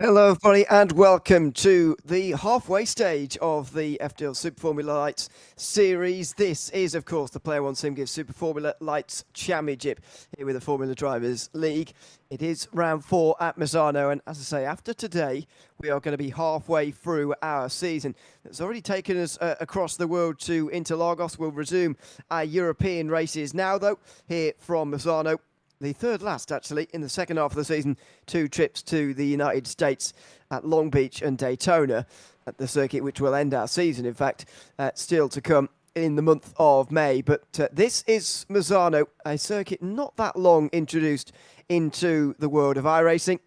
Hello, everybody, and welcome to the halfway stage of the FDL Super Formula Lights series. This is, of course, the Player One SimGive Super Formula Lights Championship here with the Formula Drivers League. It is round 4 at Misano, and as I say, after today, we are going to be halfway through our season. It's already taken us across the world to Interlagos. We'll resume our European races now, though, here from Misano. The third last, actually, in the second half of the season. 2 trips to the United States at Long Beach and Daytona at the circuit, which will end our season, in fact, still to come in the month of May. But this is Misano, a circuit not that long introduced into the world of iRacing,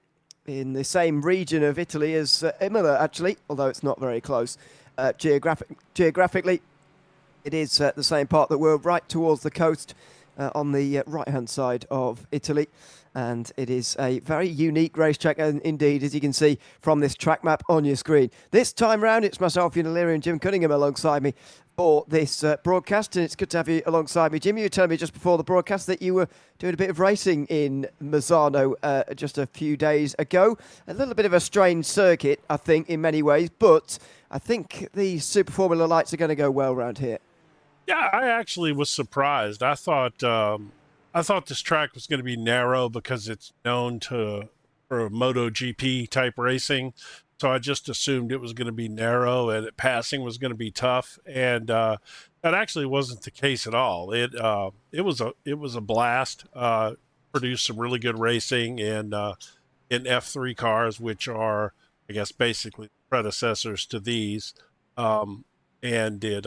in the same region of Italy as Imola, actually, although it's not very close geographically. It is the same part that we're right towards the coast on the right-hand side of Italy. And it is a very unique racetrack, and indeed, as you can see from this track map on your screen. This time round, it's myself, Ewan, and Jim Cunningham alongside me for this broadcast, and it's good to have you alongside me. Jim, you were telling me just before the broadcast that you were doing a bit of racing in Misano just a few days ago. A little bit of a strange circuit, I think, in many ways, but I think the Super Formula Lights are going to go well round here. Yeah, I actually was surprised. I thought this track was going to be narrow because it's known for MotoGP type racing. So I just assumed it was going to be narrow and passing was going to be tough. And that actually wasn't the case at all. It was a blast. Produced some really good racing in F3 cars, which are, I guess, basically predecessors to these. And it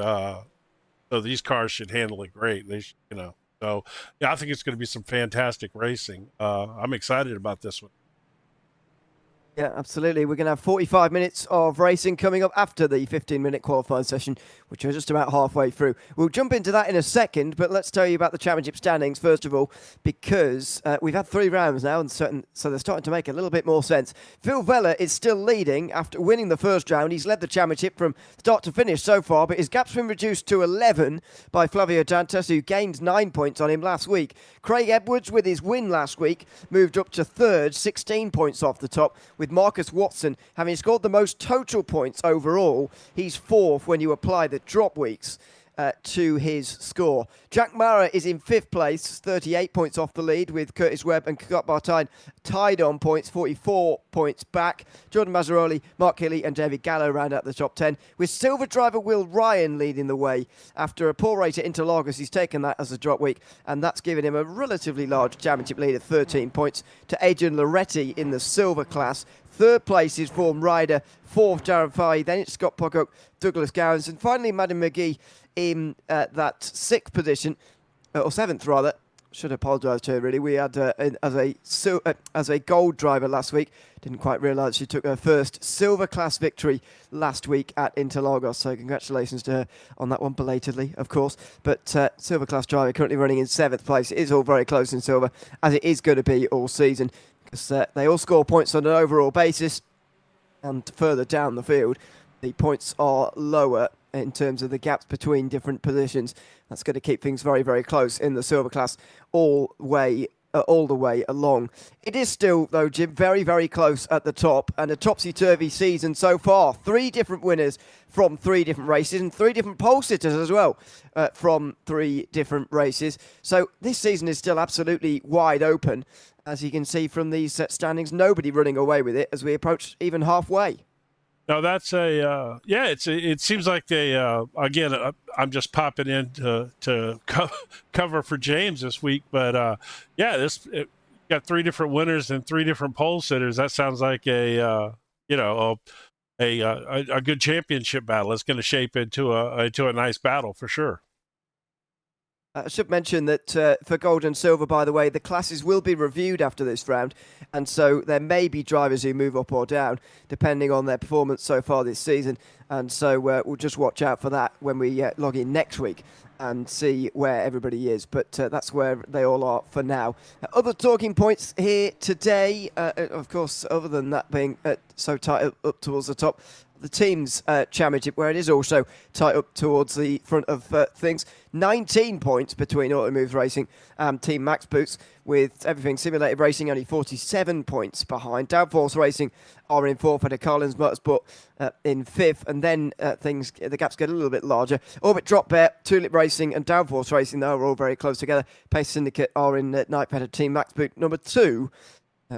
So these cars should handle it great. So yeah, I think it's going to be some fantastic racing. I'm excited about this one. Yeah, absolutely. We're going to have 45 minutes of racing coming up after the 15-minute qualifying session, which we're just about halfway through. We'll jump into that in a second, but let's tell you about the championship standings first of all, because we've had 3 rounds now, and so they're starting to make a little bit more sense. Phil Vella is still leading after winning the first round. He's led the championship from start to finish so far, but his gap's been reduced to 11 by Flavio Dantas, who gained 9 points on him last week. Craig Edwards, with his win last week, moved up to third, 16 points off the top, with Marcus Watson having scored the most total points overall. He's 4th when you apply the drop weeks to his score. Jack Mara is in 5th place, 38 points off the lead, with Curtis Webb and Scott Bartine tied on points, 44 points back. Jordan Mazzaroli, Mark Healy and David Gallo round out the top 10, with silver driver Will Ryan leading the way. After a poor race at Interlagos, he's taken that as a drop week, and that's given him a relatively large championship lead of 13 points to Adrian Loretti in the silver class. 3rd place is Vaughan Ryder, 4th Darren Fahey, then it's Scott Pocock, Douglas Gowans, and finally Madden McGee in that 6th position, or 7th rather. Should apologise to her, really. We had as a gold driver last week. Didn't quite realise she took her first silver class victory last week at Interlagos. So congratulations to her on that one, belatedly, of course. But silver class driver currently running in 7th place. It is all very close in silver, as it is going to be all season, because they all score points on an overall basis. And further down the field, the points are lower in terms of the gaps between different positions. That's going to keep things very, very close in the silver class all the way along. It is still, though, Jim, very, very close at the top, and a topsy-turvy season so far. 3 different winners from 3 different races, and 3 different pole sitters as well from 3 different races. So this season is still absolutely wide open. As you can see from these standings, nobody running away with it as we approach even halfway. No, that's it seems like they again. I'm just popping in to cover for James this week, but got 3 different winners and 3 different pole sitters. That sounds like a good championship battle. It's going to shape into a nice battle for sure. I should mention that for gold and silver, by the way, the classes will be reviewed after this round, and so there may be drivers who move up or down, depending on their performance so far this season, and so we'll just watch out for that when we log in next week and see where everybody is, but that's where they all are for now. Other talking points here today, of course, other than that being so tight up towards the top, the teams championship, where it is also tight up towards the front of things. 19 points between Automoves Racing and Team Max Boots, with everything simulated racing only 47 points behind. Downforce Racing are in fourth, and Carlin's Motorsport in fifth, and then the gaps get a little bit larger. Orbit Drop Bear, Tulip Racing, and Downforce Racing, though, are all very close together. Pace Syndicate are in ninth, better Team Max Boot number 2,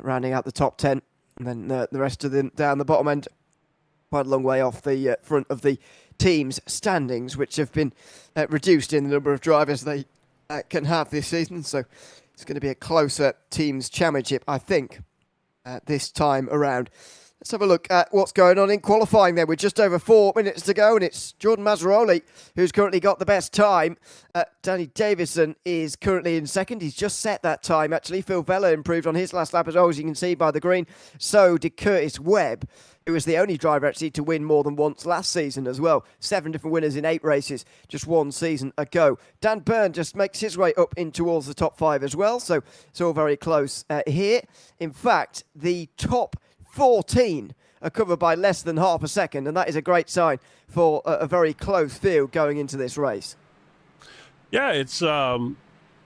rounding out the top 10, and then the rest of them down the bottom end, quite a long way off the front of the team's standings, which have been reduced in the number of drivers they can have this season. So it's going to be a closer teams championship, I think, this time around. Let's have a look at what's going on in qualifying there. We're just over 4 minutes to go, and it's Jordan Mazzaroli who's currently got the best time. Danny Davison is currently in second. He's just set that time, actually. Phil Vella improved on his last lap as well, as you can see by the green. So did Curtis Webb, who was the only driver actually to win more than once last season as well. 7 different winners in 8 races just 1 season ago. Dan Byrne just makes his way up in towards the top 5 as well. So it's all very close here. In fact, the top 14 are covered by less than half a second, and that is a great sign for a very close field going into this race. Yeah, it's I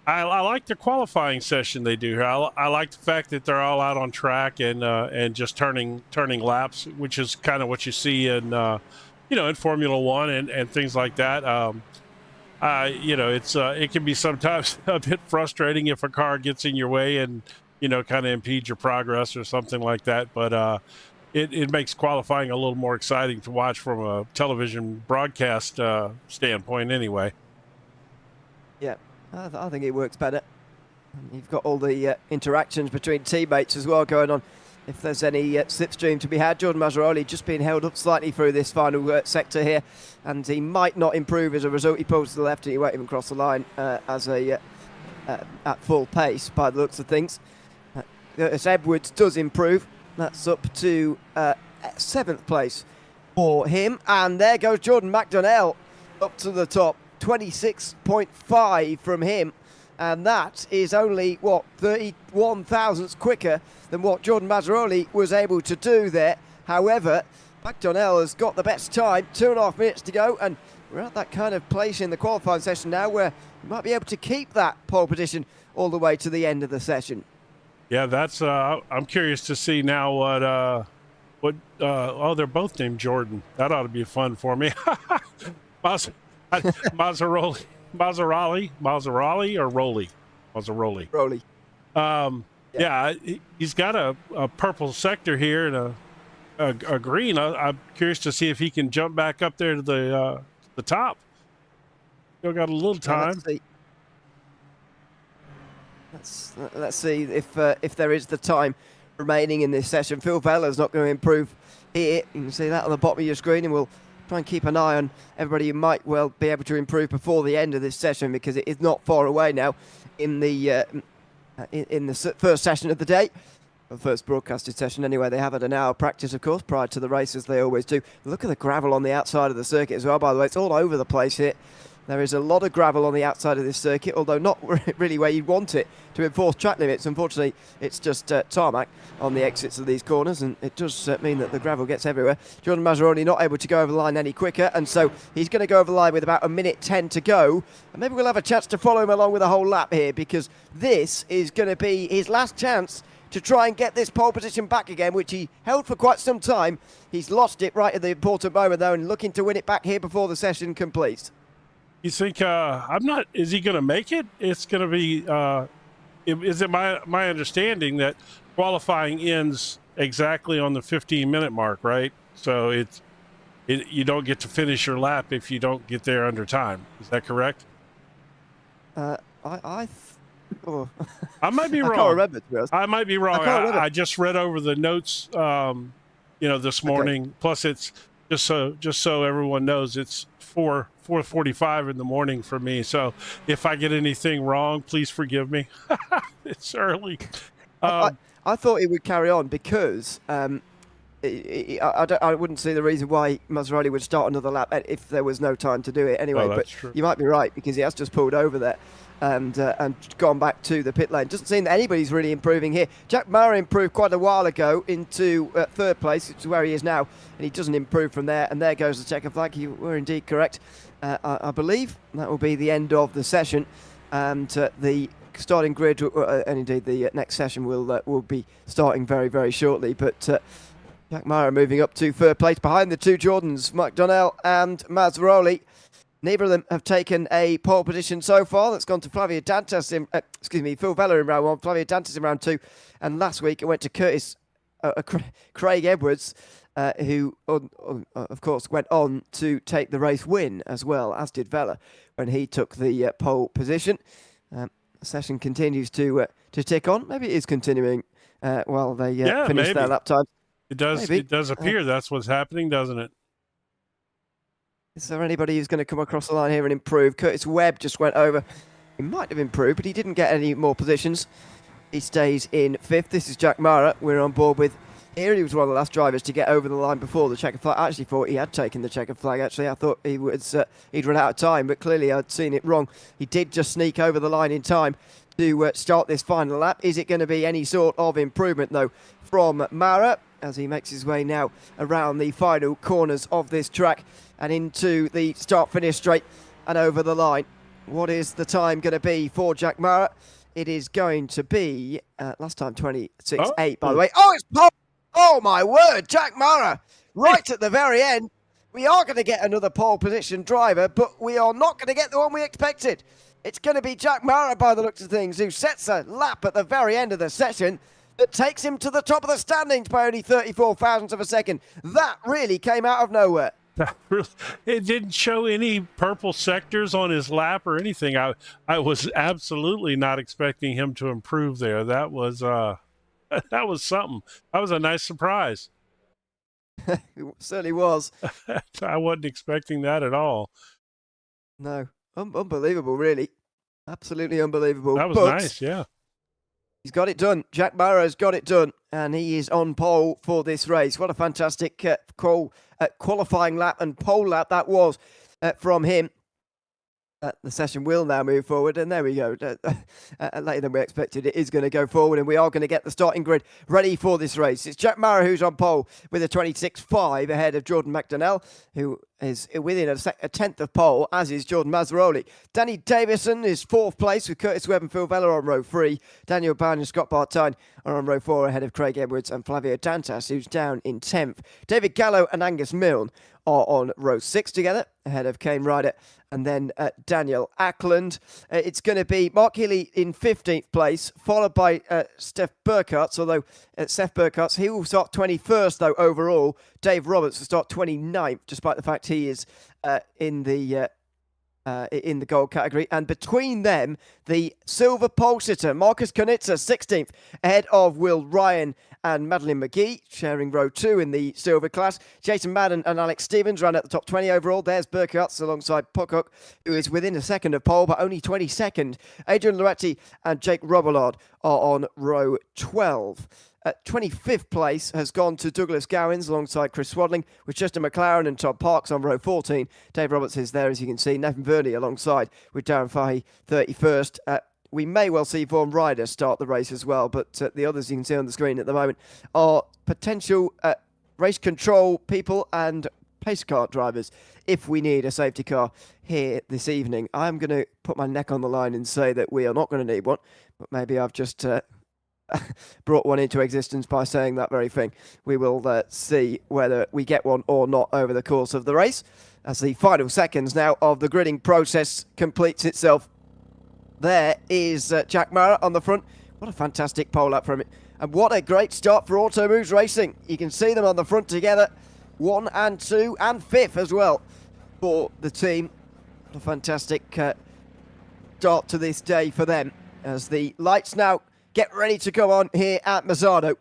like the qualifying session they do here. I like the fact that they're all out on track and just turning laps, which is kind of what you see in in Formula One and things like that. It can be sometimes a bit frustrating if a car gets in your way and kind of impedes your progress or something like that. But it makes qualifying a little more exciting to watch from a television broadcast standpoint anyway. Yeah, I think it works better. You've got all the interactions between teammates as well going on. If there's any slipstream to be had, Jordan Mazzaroli just being held up slightly through this final sector here, and he might not improve as a result. He pulls to the left and he won't even cross the line at full pace by the looks of things. Curtis Edwards does improve. That's up to 7th place for him. And there goes Jordan McDonnell up to the top. 26.5 from him. And that is only, 31 thousandths quicker than what Jordan Mazzaroli was able to do there. However, McDonnell has got the best time. 2.5 minutes to go. And we're at that kind of place in the qualifying session now where you might be able to keep that pole position all the way to the end of the session. Yeah, that's. I'm curious to see now what. Oh, they're both named Jordan. That ought to be fun for me. Mazzaroli, or Rowley? Rowley. Yeah, he's got a purple sector here and a green. I'm curious to see if he can jump back up there to the top. Still got a little time. Let's see if there is the time remaining in this session. Phil Vella's not going to improve here. You can see that on the bottom of your screen, and we'll try and keep an eye on everybody who might well be able to improve before the end of this session, because it is not far away now in the first session of the day. The first broadcasted session anyway. They have had an hour practice, of course, prior to the races. They always do. Look at the gravel on the outside of the circuit as well, by the way. It's all over the place here. There is a lot of gravel on the outside of this circuit, although not really where you'd want it to enforce track limits. Unfortunately, it's just tarmac on the exits of these corners, and it does mean that the gravel gets everywhere. Jordan Mazzaroli not able to go over the line any quicker, and so he's going to go over the line with about 1:10 to go. And maybe we'll have a chance to follow him along with a whole lap here, because this is going to be his last chance to try and get this pole position back again, which he held for quite some time. He's lost it right at the important moment, though, and looking to win it back here before the session completes. You think is he going to make it? It's going to be, is it my understanding that qualifying ends exactly on the 15-minute mark, right? So you don't get to finish your lap if you don't get there under time. Is that correct? I might be wrong. I can't remember, to be honest. I might be wrong. I just read over the notes, this morning. Okay. Plus, it's just so everyone knows, it's 4:45 in the morning for me. So if I get anything wrong, please forgive me. It's early. I thought it would carry on because I wouldn't see the reason why Maserati would start another lap if there was no time to do it anyway. Oh, but true. You might be right, because he has just pulled over there and gone back to the pit lane. Doesn't seem that anybody's really improving here. Jack Mara improved quite a while ago into third place, which is where he is now, and he doesn't improve from there. And there goes the checker flag. You were indeed correct. I believe that will be the end of the session, and the starting grid and indeed the next session will be starting very, very shortly. But Jack Mara moving up to third place behind the two Jordans, Mike Donnell and Maserati. Neither of them have taken a pole position so far. That's gone to Flavio Dantas Phil Vella in round one, Flavio Dantas in round two. And last week it went to Craig Edwards, who, of course, went on to take the race win as well, as did Vella, when he took the pole position. The session continues to tick on. Maybe it is continuing while they finish their lap time. It does. Maybe. It does appear that's what's happening, doesn't it? Is there anybody who's going to come across the line here and improve? Curtis Webb just went over. He might have improved, but he didn't get any more positions. He stays in fifth. This is Jack Mara we're on board with here. He was one of the last drivers to get over the line before the checker flag. I actually thought he had taken the checker flag. Actually, I thought he'd run out of time, but clearly I'd seen it wrong. He did just sneak over the line in time to start this final lap. Is it going to be any sort of improvement, though, from Mara, as he makes his way now around the final corners of this track and into the start-finish straight and over the line? What is the time going to be for Jack Mara? It is going to be, last time, 26.8, by the way. Oh, it's pole! Oh, my word, Jack Mara, right at the very end. We are going to get another pole position driver, but we are not going to get the one we expected. It's going to be Jack Mara, by the looks of things, who sets a lap at the very end of the session that takes him to the top of the standings by only 34 thousandths of a second. That really came out of nowhere. It didn't show any purple sectors on his lap or anything. I was absolutely not expecting him to improve there. That was that was something. That was a nice surprise. It certainly was. I wasn't expecting that at all. No, unbelievable, really. Absolutely unbelievable. That was nice, yeah. He's got it done. Jack Mara's got it done, and he is on pole for this race. What a fantastic qualifying lap and pole lap that was from him. The session will now move forward, and there we go. Later than we expected, it is going to go forward, and we are going to get the starting grid ready for this race. It's Jack Mara who's on pole with a 26.5 ahead of Jordan McDonnell, who is within a tenth of pole, as is Jordan Maseroli. Danny Davison is fourth place with Curtis Webb and Phil Vella on row 3. Daniel Byrne and Scott Bartine are on row 4 ahead of Craig Edwards and Flavio Dantas, who's down in 10th. David Gallo and Angus Milne are on row 6 together, ahead of Kane Ryder and then Daniel Ackland. It's going to be Mark Healy in 15th place, followed by Steph Burkhardt, although Steph Burkhardt, he will start 21st, though, overall. Dave Roberts will start 29th, despite the fact he is in the gold category. And between them, the silver pole sitter, Marcus Konitzer, 16th, ahead of Will Ryan and Madeline McGee, sharing row 2 in the silver class. Jason Madden and Alex Stevens ran at the top 20 overall. There's Burkhardt alongside Pocock, who is within a second of pole, but only 22nd. Adrian Loretti and Jake Robillard are on row 12. 25th place has gone to Douglas Gowins alongside Chris Swadling, with Justin McLaren and Todd Parks on row 14. Dave Roberts is there, as you can see. Nathan Verney alongside with Darren Fahey, 31st. We may well see Vaughan Ryder start the race as well, but the others you can see on the screen at the moment are potential race control people and pace car drivers if we need a safety car here this evening. I'm going to put my neck on the line and say that we are not going to need one, but maybe I've just brought one into existence by saying that very thing. We will see whether we get one or not over the course of the race, as the final seconds now of the gridding process completes itself. There is Jack Mara on the front. What a fantastic pole up from it. And what a great start for Auto Moves Racing. You can see them on the front together. 1 and 2 and 5th as well for the team. What a fantastic start to this day for them, as the lights now get ready to go on here at Misano.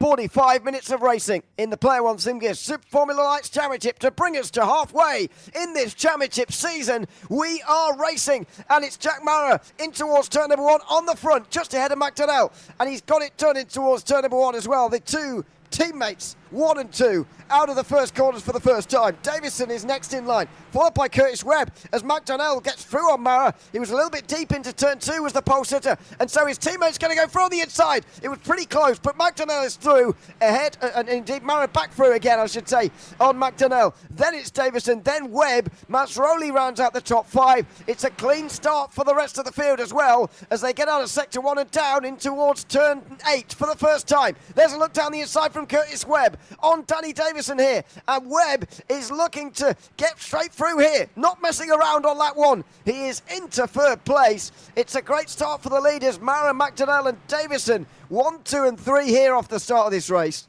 45 minutes of racing in the Player One SimGear Super Formula Lights Championship to bring us to halfway in this championship season. We are racing, and it's Jack Mara in towards turn number 1 on the front, just ahead of McDonnell, and he's got it done in towards turn number 1 as well. The two teammates, 1 and 2, out of the first corners for the first time. Davison is next in line, followed by Curtis Webb as McDonnell gets through on Mara. He was a little bit deep into turn 2 as the pole sitter, and so his teammate's going to go through on the inside. It was pretty close, but McDonnell is through ahead, and indeed Mara back through again, I should say, on McDonnell. Then it's Davison, then Webb. Masroli rounds out the top 5. It's a clean start for the rest of the field as well as they get out of sector 1 and down in towards turn 8 for the first time. There's a look down the inside from Curtis Webb on Danny Davison here, and Webb is looking to get straight through here, not messing around on lap 1. He is into 3rd place. It's a great start for the leaders, Mara, McDonnell and Davison. 1, 2 and 3 here off the start of this race.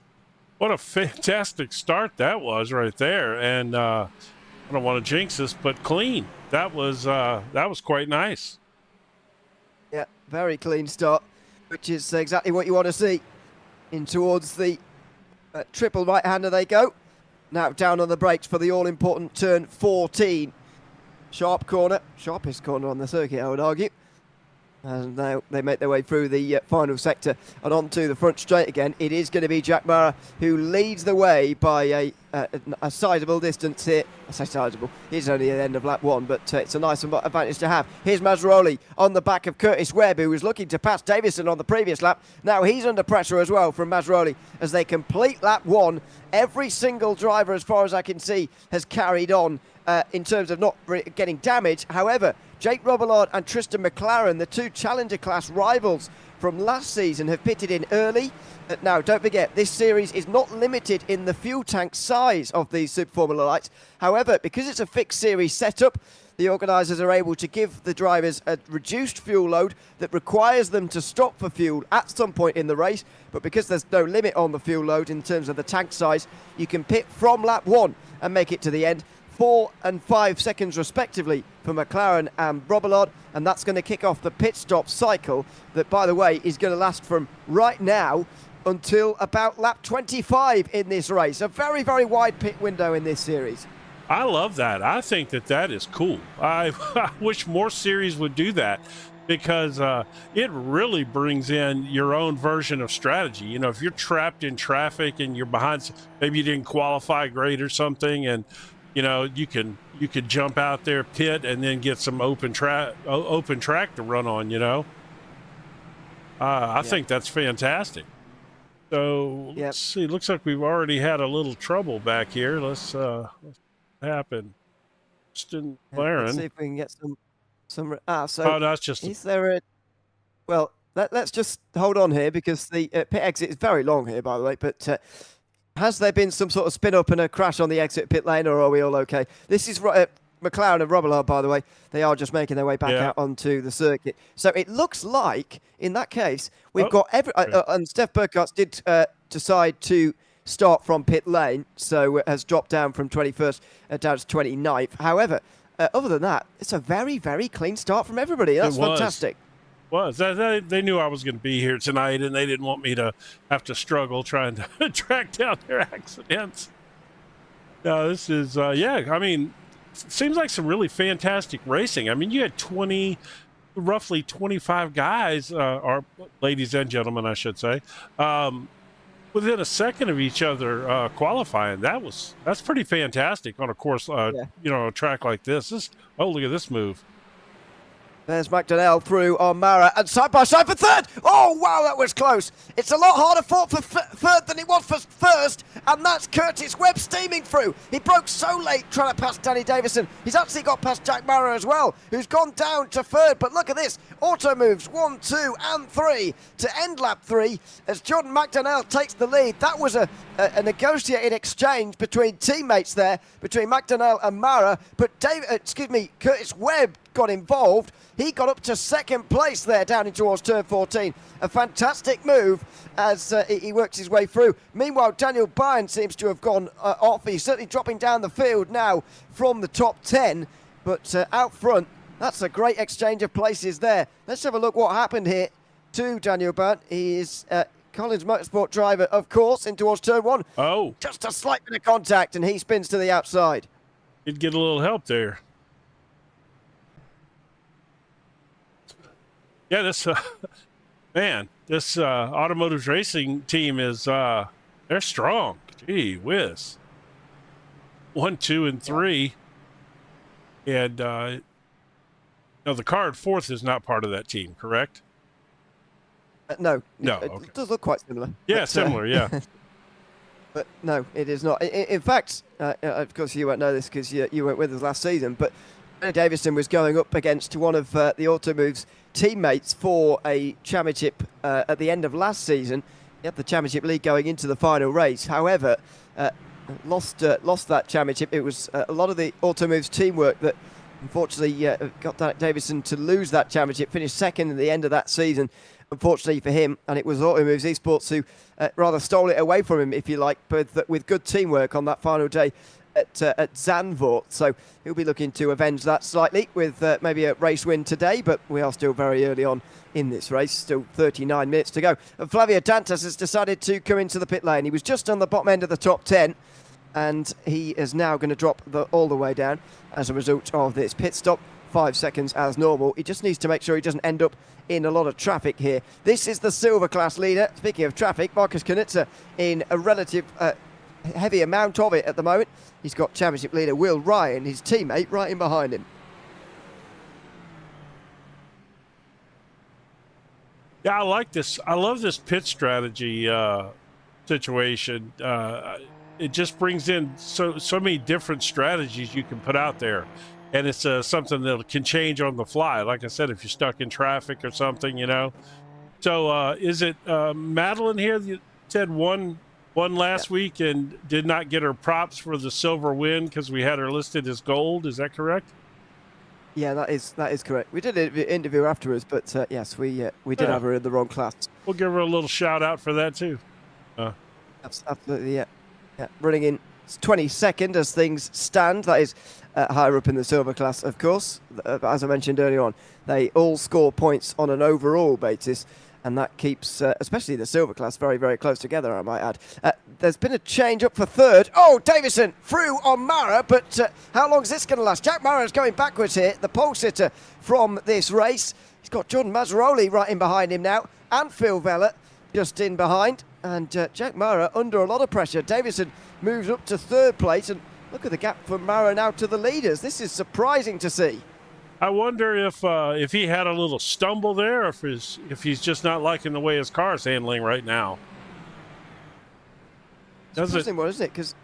What a fantastic start that was right there. And I don't want to jinx this, but clean. That was quite nice. Yeah, very clean start, which is exactly what you want to see. In towards the triple right-hander they go. Now down on the brakes for the all-important turn 14. Sharp corner, sharpest corner on the circuit, I would argue. And now they make their way through the final sector and onto the front straight again. It is going to be Jack Mara who leads the way by a sizable distance here. I say sizable, he's only at the end of lap 1, but it's a nice advantage to have. Here's Masroli on the back of Curtis Webb, who was looking to pass Davison on the previous lap. Now he's under pressure as well from Masroli as they complete lap 1. Every single driver, as far as I can see, has carried on in terms of not getting damage. However, Jake Robillard and Tristan McLaren, the 2 Challenger class rivals from last season, have pitted in early. Now, don't forget, this series is not limited in the fuel tank size of these Super Formula Lights. However, because it's a fixed series setup, the organisers are able to give the drivers a reduced fuel load that requires them to stop for fuel at some point in the race. But because there's no limit on the fuel load in terms of the tank size, you can pit from lap 1 and make it to the end. 4 and 5 seconds respectively for McLaren and Robillard, and that's going to kick off the pit stop cycle that, by the way, is going to last from right now until about lap 25 in this race. A very, very wide pit window in this series. I love that. I think that is cool. I wish more series would do that, because it really brings in your own version of strategy. You know, if you're trapped in traffic and you're behind, maybe you didn't qualify great or something, and you know, you could jump out there, pit, and then get some open track to run on. You know, I think that's fantastic. So let's see. Looks like we've already had a little trouble back here. Let's happen. Justin McLaren. Let's see if we can get some. So oh, no, it's just. Is there a? Well, let's just hold on here because the pit exit is very long here, by the way, but. Has there been some sort of spin-up and a crash on the exit pit lane, or are we all okay? This is McLaren and Robillard, by the way. They are just making their way back out onto the circuit. So it looks like, in that case, we've got every... and Steph Burkhardt did decide to start from pit lane, so has dropped down from 21st down to 29th. However, other than that, it's a very, very clean start from everybody. That's fantastic. They knew I was going to be here tonight, and they didn't want me to have to struggle trying to track down their accidents. No, this is, I mean, seems like some really fantastic racing. I mean, you had roughly 25 guys, or ladies and gentlemen, I should say, within a second of each other qualifying. That's pretty fantastic on a course, you know, a track like this. Oh, look at this move. There's McDonnell through on Mara and side by side for 3rd. Oh, wow, that was close. It's a lot harder fought for 3rd than it was for 1st, and that's Curtis Webb steaming through. He broke so late trying to pass Danny Davison. He's actually got past Jack Mara as well, who's gone down to 3rd. But look at this. Auto moves 1, 2, and 3 to end lap 3 as Jordan McDonnell takes the lead. That was a negotiated exchange between teammates there, between McDonnell and Mara. But Curtis Webb got involved. He got up to 2nd place there down in towards turn 14. A fantastic move as he works his way through. Meanwhile, Daniel Byrne seems to have gone off. He's certainly dropping down the field now from the top 10. But out front, that's a great exchange of places there. Let's have a look what happened here to Daniel Byrne. He is Collins Motorsport driver, of course, in towards turn 1. Oh. Just a slight bit of contact, and he spins to the outside. He'd get a little help there. Yeah, this automotive racing team is They're strong. Gee whiz. 1, 2, and 3. And no, the car at fourth is not part of that team, correct? No. No. It Okay. does look quite similar. Yeah, but, similar. Yeah. But no, it is not. In fact, of course, you won't know this because you weren't with us last season, but Davison was going up against one of the Automove's teammates for a championship at the end of last season. He had the championship lead going into the final race. However, lost that championship. It was a lot of the Automove's teamwork that unfortunately got Davison to lose that championship. Finished second at the end of that season, unfortunately for him, and it was Automove's Esports who rather stole it away from him, if you like, but with good teamwork on that final day at Zandvoort. So he'll be looking to avenge that slightly with maybe a race win today, but we are still very early on in this race, still 39 minutes to go. And Flavio Dantas has decided to come into the pit lane. He was just on the bottom end of the top 10, and he is now going to drop all the way down as a result of this pit stop. 5 seconds as normal. He just needs to make sure he doesn't end up in a lot of traffic here. This is the silver class leader. Speaking of traffic, Marcus Knutzer in a relative heavy amount of it at the moment. He's got championship leader Will Ryan, his teammate, right in behind him. Yeah, I like this. I love this pit strategy situation. It just brings in so many different strategies you can put out there. And it's something that can change on the fly. Like I said, if you're stuck in traffic or something, you know. So is it Madeline here? You said won last week and did not get her props for the silver win because we had her listed as gold. Is that correct? Yeah, that is correct. We did an interview afterwards, but yes, we did have her in the wrong class. We'll give her a little shout out for that too. Absolutely, yeah. Running in 22nd as things stand. That is higher up in the silver class, of course. As I mentioned earlier on, they all score points on an overall basis, and that keeps, especially the silver class, very, very close together, I might add. There's been a change up for third. Oh, Davison through on Mara, but how long is this going to last? Jack Mara's going backwards here, the pole sitter from this race. He's got Jordan Mazzaroli right in behind him now, and Phil Vella just in behind, and Jack Mara under a lot of pressure. Davison moves up to third place, and look at the gap from Mara now to the leaders. This is surprising to see. I wonder if he had a little stumble there, or if he's just not liking the way his car is handling right now. It's interesting one, isn't it? Because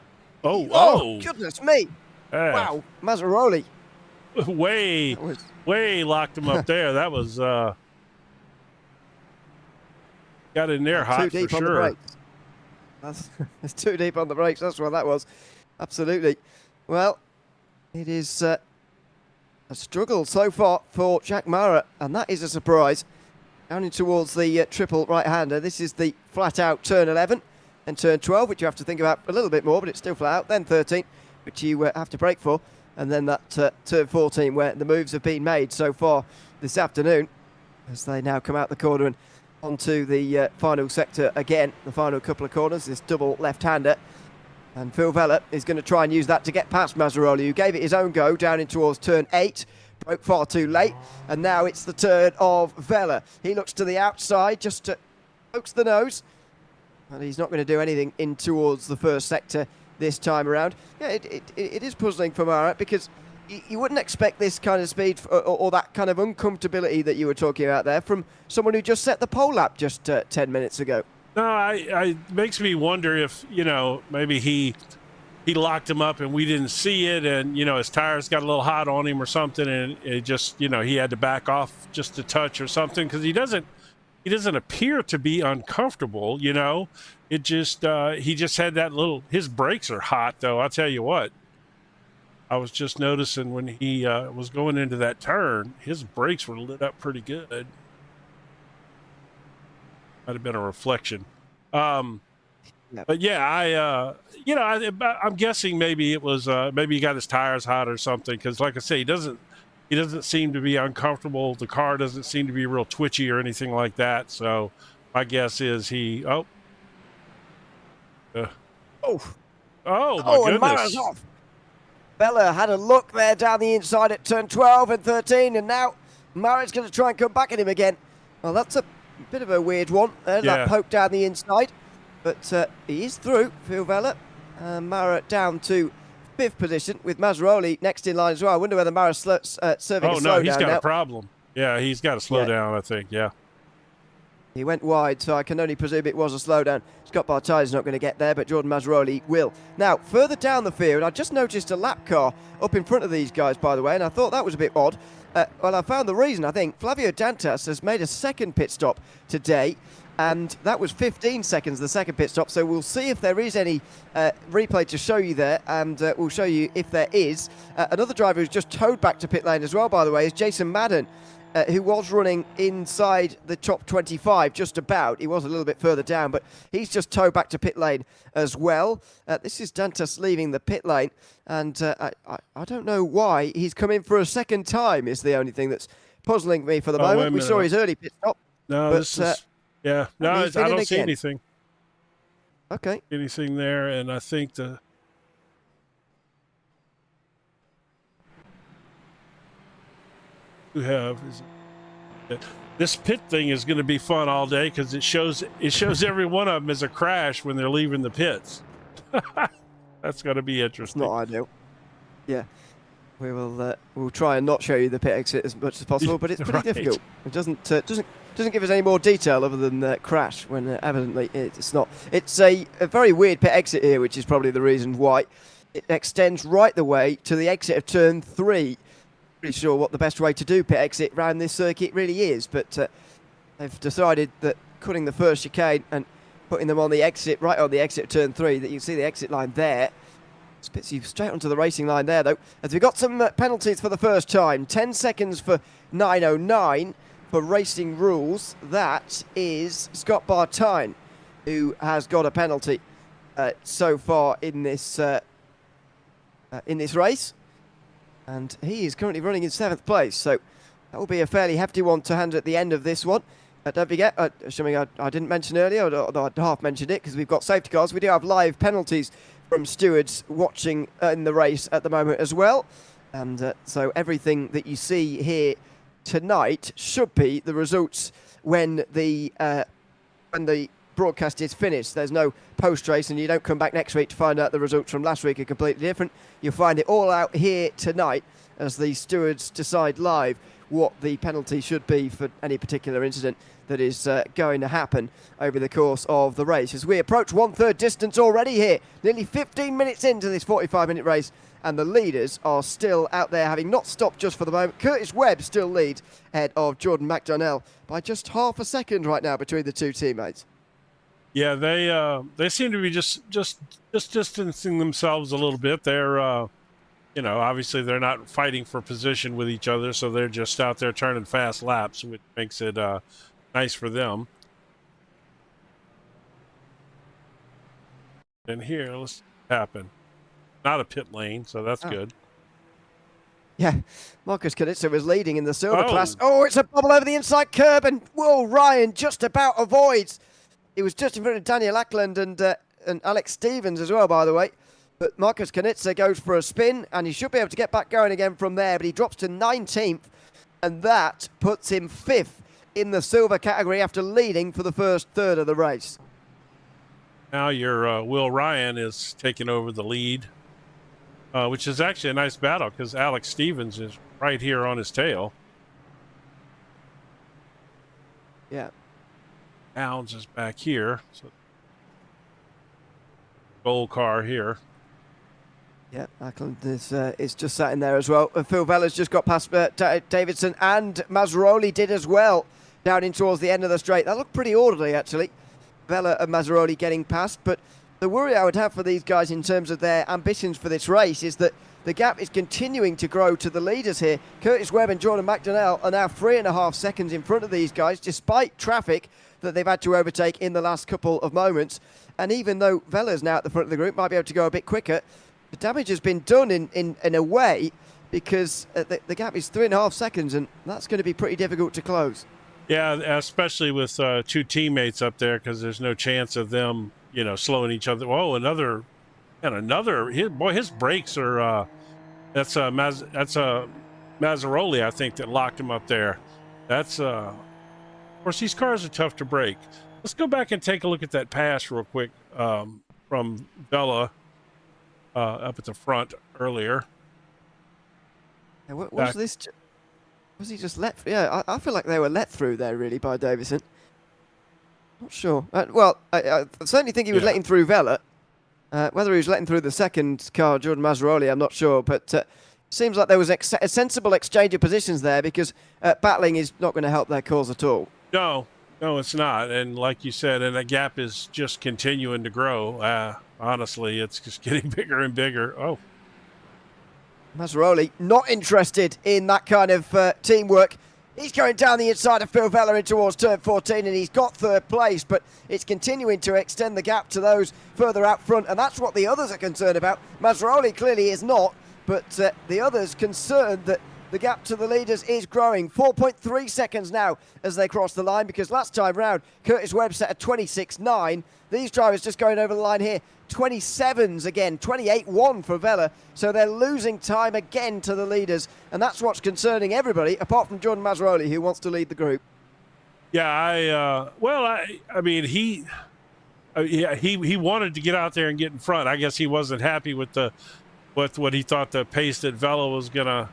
oh, goodness me! Wow, Mazzaroli way locked him up there. That was got in there hot too deep for on sure. The brakes. It's too deep on the brakes. That's what that was. Absolutely. Well, it is a struggle so far for Jack Mara, and that is a surprise. Down in towards the triple right-hander. This is the flat-out turn 11 and turn 12, which you have to think about a little bit more, but it's still flat out. Then 13, which you have to brake for, and then that turn 14, where the moves have been made so far this afternoon, as they now come out the corner and onto the final sector again, the final couple of corners, this double left-hander. And Phil Vella is going to try and use that to get past Mazzaroli, who gave it his own go down in towards turn 8. Broke far too late. And now it's the turn of Vella. He looks to the outside just to pokes the nose. And he's not going to do anything in towards the first sector this time around. Yeah, it is puzzling for Mara, because you wouldn't expect this kind of speed or that kind of uncomfortability that you were talking about there from someone who just set the pole lap just 10 minutes ago. No, I makes me wonder if, maybe he locked him up and we didn't see it, and, his tires got a little hot on him or something, and it just, he had to back off just a touch or something, because he doesn't appear to be uncomfortable, It just, he just had that little, his brakes are hot, though, I'll tell you what. I was just noticing when he was going into that turn, his brakes were lit up pretty good. Might have been a reflection. But yeah, I'm guessing maybe it was, maybe he got his tires hot or something. Cause like I say, he doesn't seem to be uncomfortable. The car doesn't seem to be real twitchy or anything like that. So my guess is my and Mara's goodness. off. Vella had a look there down the inside at turn 12 and 13, and now Mara's going to try and come back at him again. Well, that's a bit of a weird one. That poke down the inside. But he is through, Phil Vella. Mara down to 5th position with Mazzaroli next in line as well. I wonder whether Mara's serving a Oh, no, he's slowdown got now. a problem. Yeah, he's got to slow down, I think, yeah. He went wide, so I can only presume it was a slowdown. Scott Bartai's not going to get there, but Jordan Mazzaroli will. Now, further down the field, I just noticed a lap car up in front of these guys, by the way, and I thought that was a bit odd. Well, I found the reason, I think. Flavio Dantas has made a second pit stop today, and that was 15 seconds, the second pit stop, so we'll see if there is any replay to show you there, and we'll show you if there is. Another driver who's just towed back to pit lane as well, by the way, is Jason Madden, who was running inside the top 25, just about. He was a little bit further down, but he's just towed back to pit lane as well. This is Dantas leaving the pit lane, and I don't know why he's come in for a second time is the only thing that's puzzling me for the moment. We saw his early pit stop. No, but, this is... Yeah, no, I don't see anything. Okay. Anything there, and I think the... This pit thing is going to be fun all day because it shows every one of them as a crash when they're leaving the pits. That's going to be interesting. It's not ideal. Yeah, we'll try and not show you the pit exit as much as possible, but it's pretty difficult. It doesn't give us any more detail other than crash when evidently it's not. It's a very weird pit exit here, which is probably the reason why it extends right the way to the exit of turn 3. Pretty sure what the best way to do pit exit around this circuit really is, but they've decided that cutting the first chicane and putting them on the exit, right on the exit of turn 3, that you see the exit line there. Spits you straight onto the racing line there, though. As we've got some penalties for the first time. 10 seconds for 9:09 for racing rules. That is Scott Bartine, who has got a penalty so far in this race. And he is currently running in 7th place, so that will be a fairly hefty one to hand at the end of this one. Don't forget, something I didn't mention earlier, or I half mentioned it, because we've got safety cars. We do have live penalties from stewards watching in the race at the moment as well. And so everything that you see here tonight should be the results when the broadcast is finished. There's no post-race, and you don't come back next week to find out the results from last week are completely different. You'll find it all out here tonight as the stewards decide live what the penalty should be for any particular incident that is going to happen over the course of the race. As we approach 1/3 distance already here, nearly 15 minutes into this 45-minute race, and the leaders are still out there, having not stopped just for the moment. Curtis Webb still leads ahead of Jordan McDonnell by just half a second right now between the two teammates. Yeah, they seem to be just distancing themselves a little bit. They're obviously they're not fighting for position with each other, so they're just out there turning fast laps, which makes it nice for them. And here, let's see what happen. Not a pit lane, so that's good. Yeah, Marcus Knudsen was leading in the silver class. Oh, it's a bubble over the inside curb, and whoa, Ryan just about avoids. He was just in front of Daniel Ackland and Alex Stevens as well, by the way. But Marcus Knudsen goes for a spin, and he should be able to get back going again from there, but he drops to 19th, and that puts him 5th in the silver category after leading for the first third of the race. Now your Will Ryan is taking over the lead, which is actually a nice battle because Alex Stevens is right here on his tail. Yeah. Downs is back here. So gold car here. Yeah, Ackland is just sat in there as well. Phil Vella's just got past Davidson, and Mazzaroli did as well down in towards the end of the straight. That looked pretty orderly, actually. Vella and Mazzaroli getting past, but the worry I would have for these guys in terms of their ambitions for this race is that the gap is continuing to grow to the leaders here. Curtis Webb and Jordan McDonnell are now 3.5 seconds in front of these guys, despite traffic that they've had to overtake in the last couple of moments. And even though Vella's now at the front of the group, might be able to go a bit quicker, the damage has been done in a way because the gap is 3.5 seconds, and that's going to be pretty difficult to close. Yeah, especially with two teammates up there, because there's no chance of them, slowing each other. Whoa, another. His brakes are. That's Mazzaroli, I think, that locked him up there. That's. Of course, these cars are tough to break. Let's go back and take a look at that pass real quick from Vela up at the front earlier. Yeah, what was this? Was he just let? Yeah, I feel like they were let through there really by Davison. Not sure. Well, I certainly think he was letting through Vela. Whether he was letting through the second car, Jordan Mazzaroli, I'm not sure. But seems like there was a sensible exchange of positions there because battling is not going to help their cause at all. No, it's not. And like you said, and the gap is just continuing to grow. Honestly, it's just getting bigger and bigger. Oh. Mazzaroli not interested in that kind of teamwork. He's going down the inside of Phil Vella in towards turn 14 and he's got third place, but it's continuing to extend the gap to those further out front, and that's what the others are concerned about. Mazzaroli clearly is not, but the others concerned that the gap to the leaders is growing. 4.3 seconds now as they cross the line, because last time round Curtis Webb set a 26.9. These drivers just going over the line here, 27s again, 28.1 for Vella. So they're losing time again to the leaders, and that's what's concerning everybody, apart from Jordan Mazzaroli, who wants to lead the group. Yeah, I mean, he wanted to get out there and get in front. I guess he wasn't happy with what he thought the pace that Vella was gonna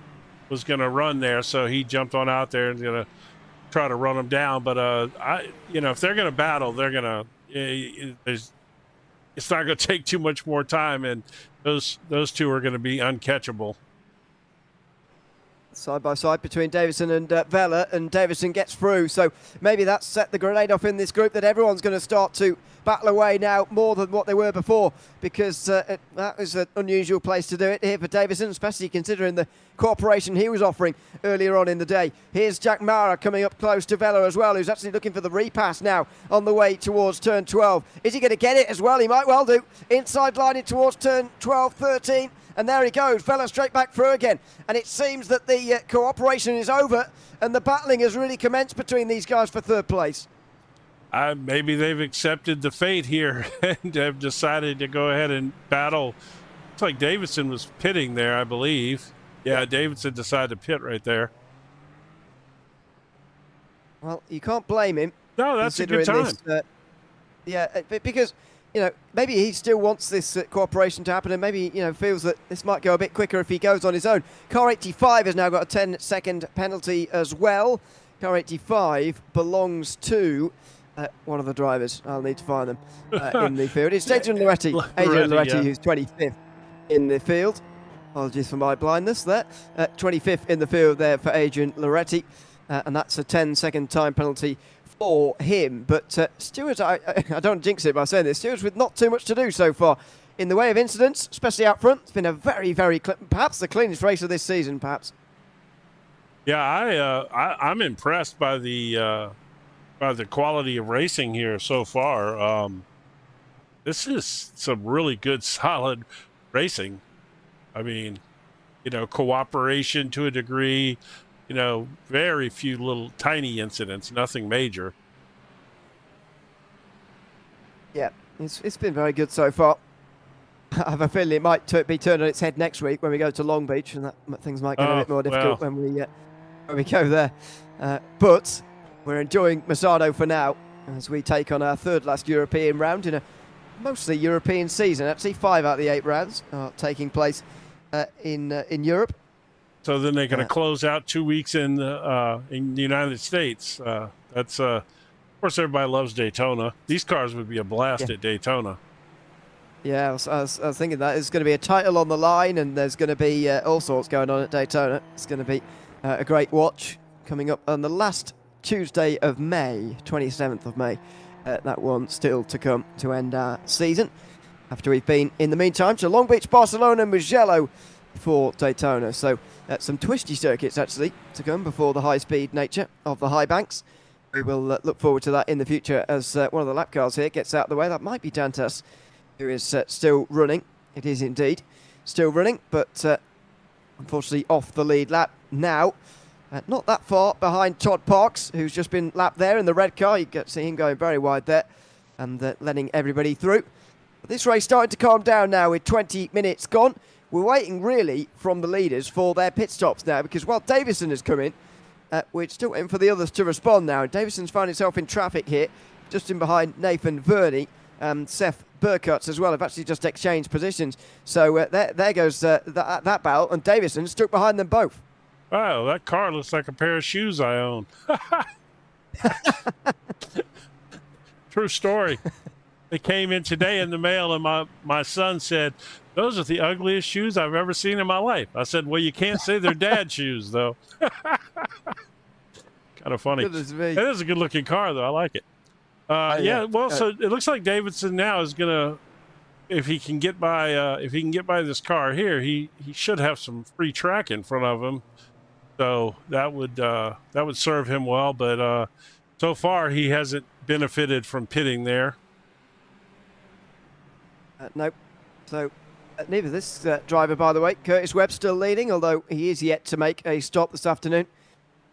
run there, so he jumped on out there and gonna try to run them down. But if they're gonna battle, they're gonna. It's not going to take too much more time, and those two are going to be uncatchable. Side by side between Davison and Vella, and Davison gets through. So maybe that's set the grenade off in this group that everyone's going to start to battle away now more than what they were before, because that was an unusual place to do it here for Davison, especially considering the cooperation he was offering earlier on in the day. Here's Jack Mara coming up close to Vella as well, who's actually looking for the repass now on the way towards turn 12. Is he going to get it as well? He might well do. Inside lining towards turn 12, 13. And there he goes, Vella straight back through again. And it seems that the cooperation is over and the battling has really commenced between these guys for third place. Maybe they've accepted the fate here and have decided to go ahead and battle. Looks like Davidson was pitting there, I believe. Yeah, Davidson decided to pit right there. Well, you can't blame him. No, that's a good time. Because, maybe he still wants this cooperation to happen, and maybe, feels that this might go a bit quicker if he goes on his own. Car 85 has now got a 10-second penalty as well. Car 85 belongs to one of the drivers. I'll need to find them in the field. It's Adrian Loretti. Adrian Loretti, who's 25th in the field. Apologies for my blindness there. 25th in the field there for Adrian Loretti, and that's a 10-second time penalty for him. But Stewart, I don't jinx it by saying this, Stewart's with not too much to do so far in the way of incidents, especially out front. It's been a very, very, perhaps the cleanest race of this season, perhaps. Yeah, I'm impressed by the quality of racing here so far. This is some really good, solid racing. I mean, cooperation to a degree. Very few little tiny incidents, nothing major. Yeah, it's been very good so far. I have a feeling it might be turned on its head next week when we go to Long Beach, and that things might get a bit more difficult when we go there. But we're enjoying Misano for now as we take on our third last European round in a mostly European season. Actually, 5 out of the 8 rounds are taking place in Europe. So then they're going to close out 2 weeks in the United States. That's of course, everybody loves Daytona. These cars would be a blast at Daytona. Yeah, I was thinking that there's going to be a title on the line, and there's going to be all sorts going on at Daytona. It's going to be a great watch coming up on the last Tuesday of May, 27th of May. That one still to come to end our season after we've been, in the meantime, to Long Beach, Barcelona, Mugello for Daytona. So some twisty circuits actually to come before the high-speed nature of the high banks. We will look forward to that in the future as one of the lap cars here gets out of the way. That might be Dantas, who is still running. It is indeed still running, but unfortunately off the lead lap now. Not that far behind Todd Parks, who's just been lapped there in the red car. You get to see him going very wide there and letting everybody through. But this race starting to calm down now with 20 minutes gone. We're waiting really from the leaders for their pit stops now, because while Davison has come in, we're still waiting for the others to respond now. Davison's found himself in traffic here. just in behind Nathan Verney and Seth Burkutts as well have actually just exchanged positions. So there goes that battle, and Davison stuck behind them both. Wow, that car looks like a pair of shoes I own. True story. They came in today in the mail, and my son said, "Those are the ugliest shoes I've ever seen in my life." I said, "Well, you can't say they're dad's shoes, though." Kind of funny. It is a good-looking car, though. I like it. Yeah. Well, so it looks like Davidson now is gonna, if he can get by this car here, he should have some free track in front of him. So that would serve him well. But so far he hasn't benefited from pitting there. Nope. So neither this driver, by the way. Curtis Webb still leading, although he is yet to make a stop this afternoon.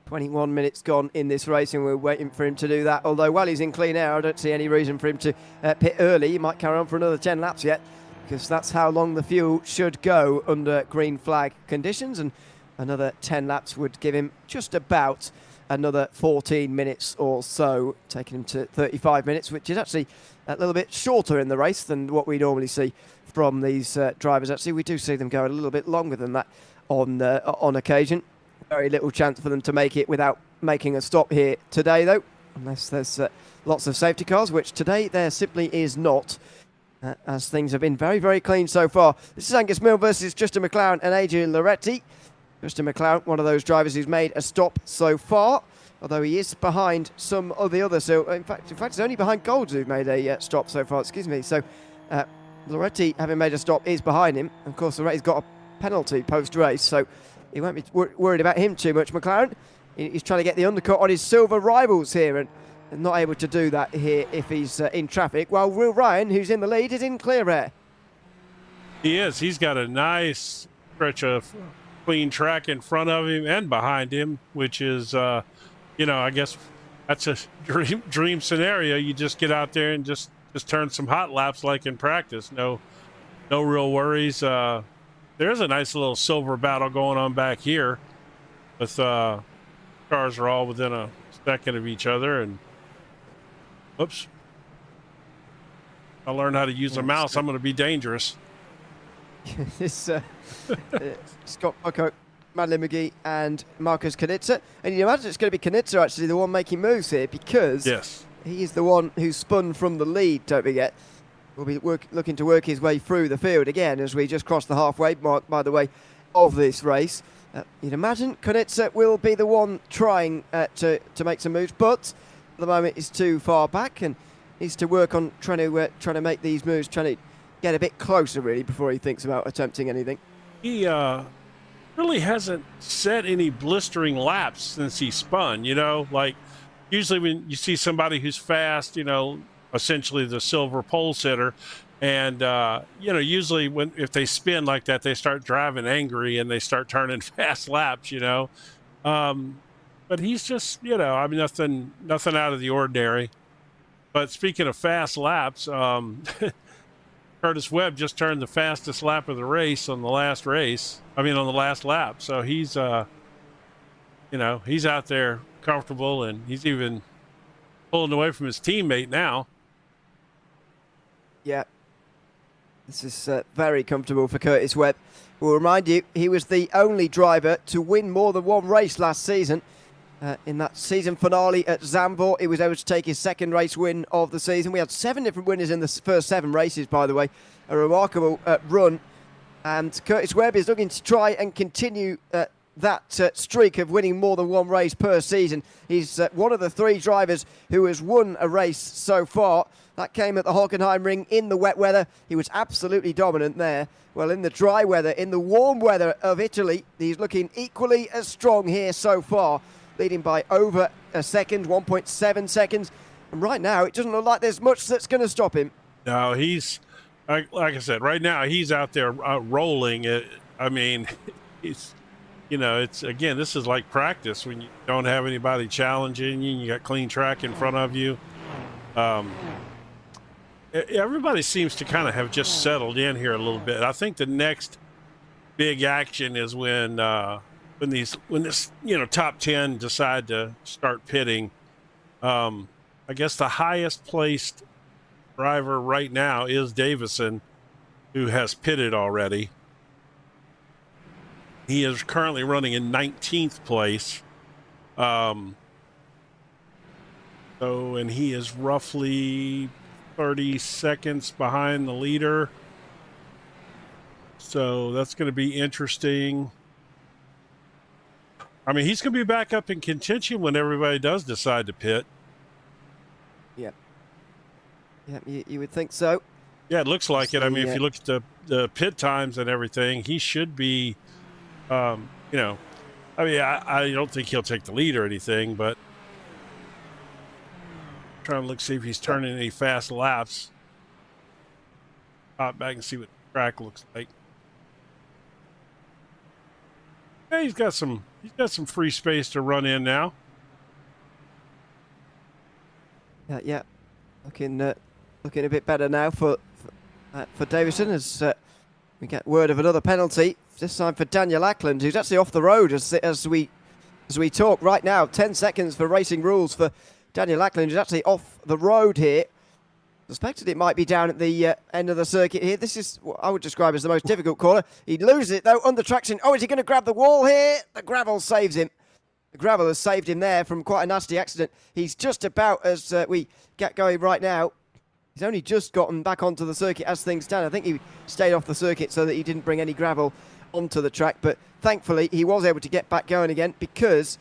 21 minutes gone in this race, and we're waiting for him to do that. Although while he's in clean air, I don't see any reason for him to pit early. He might carry on for another 10 laps yet, because that's how long the fuel should go under green flag conditions, and another 10 laps would give him just about another 14 minutes or so, taking him to 35 minutes, which is actually a little bit shorter in the race than what we normally see from these drivers. Actually, we do see them go a little bit longer than that on occasion. Very little chance for them to make it without making a stop here today, though, unless there's lots of safety cars, which today there simply is not, as things have been very, very clean so far. This is Angus Mill versus Justin McLaren and Adrian Loretti. Justin McLaren, one of those drivers who's made a stop so far, although he is behind some of the others. So, in fact, it's only behind Golds who've made a stop so far, excuse me. So, Loretti, having made a stop, is behind him. Of course, Loretti's got a penalty post-race, so he won't be worried about him too much. McLaren, he's trying to get the undercut on his silver rivals here, and not able to do that here if he's in traffic, while Will Ryan, who's in the lead, is in clear air. He is. He's got a nice stretch of clean track in front of him and behind him, which is, I guess that's a dream scenario. You just get out there and just turn some hot laps like in practice. No real worries. There's a nice little silver battle going on back here with cars are all within a second of each other. And oops, I learned how to use a mouse. I'm going to be dangerous. This Scott Buckout, Madeline McGee, and Marcus Knitzer. And you imagine it's going to be Knitzer actually the one making moves here, because he is the one who spun from the lead, don't forget. Will be looking to work his way through the field again as we just cross the halfway mark, by the way, of this race. You'd imagine Knitzer will be the one trying to make some moves, but at the moment he's too far back and needs to work on trying to make these moves, trying to get a bit closer really before he thinks about attempting anything. He really hasn't set any blistering laps since he spun. Like usually when you see somebody who's fast, essentially the silver pole sitter, and usually if they spin like that, they start driving angry and they start turning fast laps, but he's just nothing out of the ordinary. But speaking of fast laps, Curtis Webb just turned the fastest lap of the race on the last lap. So he's he's out there comfortable, and he's even pulling away from his teammate now. Yeah, this is very comfortable for Curtis Webb. We'll remind you, he was the only driver to win more than one race last season. In that season finale at Zandvoort, he was able to take his second race win of the season. We had 7 different winners in the first 7 races, by the way. A remarkable run. And Curtis Webb is looking to try and continue that streak of winning more than one race per season. He's one of the 3 drivers who has won a race so far. That came at the Hockenheim Ring in the wet weather. He was absolutely dominant there. Well, in the dry weather, in the warm weather of Italy, he's looking equally as strong here so far, leading by over a second, 1.7 seconds. And right now, it doesn't look like there's much that's going to stop him. No, he's, like I said, right now, he's out there rolling it. I mean, he's, it's, again, this is like practice when you don't have anybody challenging you and you got clean track in front of you. Everybody seems to kind of have just settled in here a little bit. I think the next big action is when this top 10 decide to start pitting. I guess the highest placed driver right now is Davison, who has pitted already. He is currently running in 19th place. And he is roughly 30 seconds behind the leader. So that's going to be interesting. I mean, he's going to be back up in contention when everybody does decide to pit. Yeah. Yeah, you would think so. Yeah, it looks like it. I mean, if you look at the pit times and everything, he should be, you know, I mean, I don't think he'll take the lead or anything, but trying to see if he's turning any fast laps. Hop back and see what the track looks like. Yeah, he's got some free space to run in now. Yeah, looking a bit better now for Davison as we get word of another penalty. This time for Daniel Ackland, who's actually off the road as we talk right now. 10 seconds for racing rules for Daniel Ackland, who's actually off the road here. Suspected it might be down at the end of the circuit here. This is what I would describe as the most difficult corner. He loses it though under traction. Oh, is he going to grab the wall here? The gravel saves him. The gravel has saved him there from quite a nasty accident. He's just about, as we get going right now, he's only just gotten back onto the circuit as things stand. I think he stayed off the circuit so that he didn't bring any gravel onto the track, but thankfully he was able to get back going again because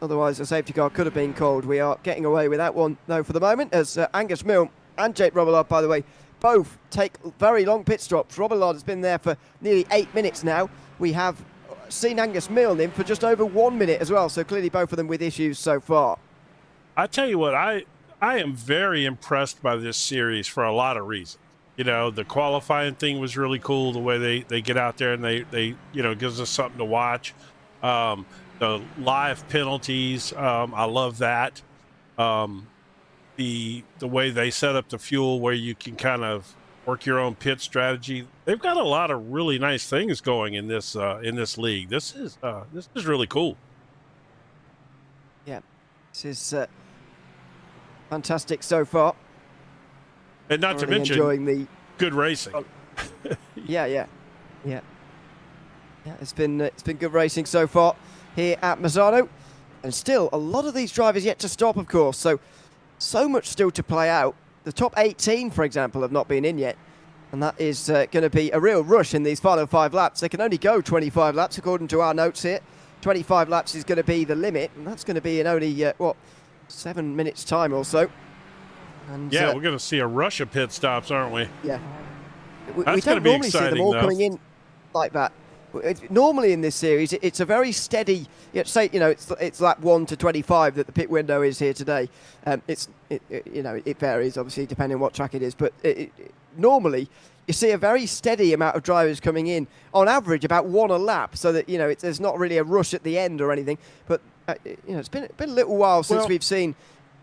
otherwise a safety car could have been called. We are getting away with that one though for the moment as Angus Milne and Jake Robillard, by the way, both take very long pit stops. Robillard has been there for nearly 8 minutes now. We have seen Angus Milne in for just over 1 minute as well, so clearly both of them with issues so far. I tell you what, I am very impressed by this series for a lot of reasons. You know, the qualifying thing was really cool, the way they get out there and they you know, gives us something to watch. The live penalties, I love that. The way they set up the fuel where you can kind of work your own pit strategy. They've got a lot of really nice things going in this league. This is really cool. Yeah, this is fantastic so far. And not to mention enjoying the good racing. Yeah. It's been good racing so far here at Misano, and still a lot of these drivers yet to stop, of course. So much still to play out. The top 18, for example, have not been in yet, and that is going to be a real rush in these final 5 laps. They can only go 25 laps according to our notes here. 25 laps is going to be the limit, and that's going to be in only 7 minutes time or so. And, yeah, we're going to see a rush of pit stops, aren't we? Yeah. We don't normally see them all coming in like that. Normally in this series, it's a very steady. It's lap 1 to 25 that the pit window is here today. It varies obviously depending on what track it is, but normally you see a very steady amount of drivers coming in, on average about 1 a lap, so that there's not really a rush at the end or anything. But it's been a little while since we've seen,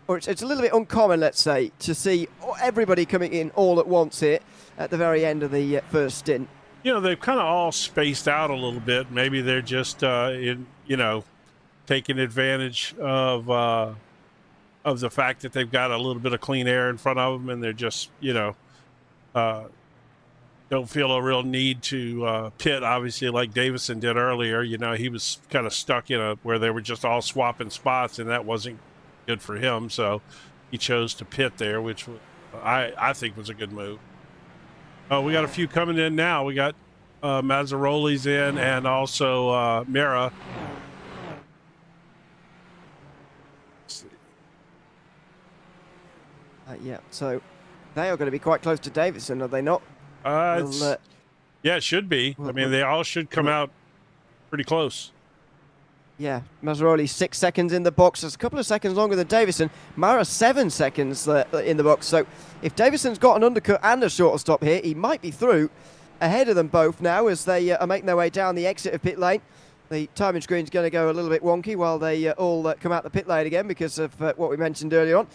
or it's a little bit uncommon, let's say, to see everybody coming in all at once here at the very end of the first stint. They've kind of all spaced out a little bit. Maybe they're just, taking advantage of the fact that they've got a little bit of clean air in front of them, and they're just, don't feel a real need to pit, obviously, like Davison did earlier. He was kind of stuck in where they were just all swapping spots, and that wasn't good for him. So he chose to pit there, which I think was a good move. Oh, we got a few coming in now. We got Mazzaroli's in, and also Mira. So they are going to be quite close to Davison, are they not? Yeah, it should be. I mean, they all should come out pretty close. Yeah, Mazzaroli 6 seconds in the box. That's a couple of seconds longer than Davison. Mara 7 seconds in the box. So if Davison's got an undercut and a shorter stop here, he might be through ahead of them both now as they are making their way down the exit of pit lane. The timing screen's going to go a little bit wonky while they all come out the pit lane again because of what we mentioned earlier on.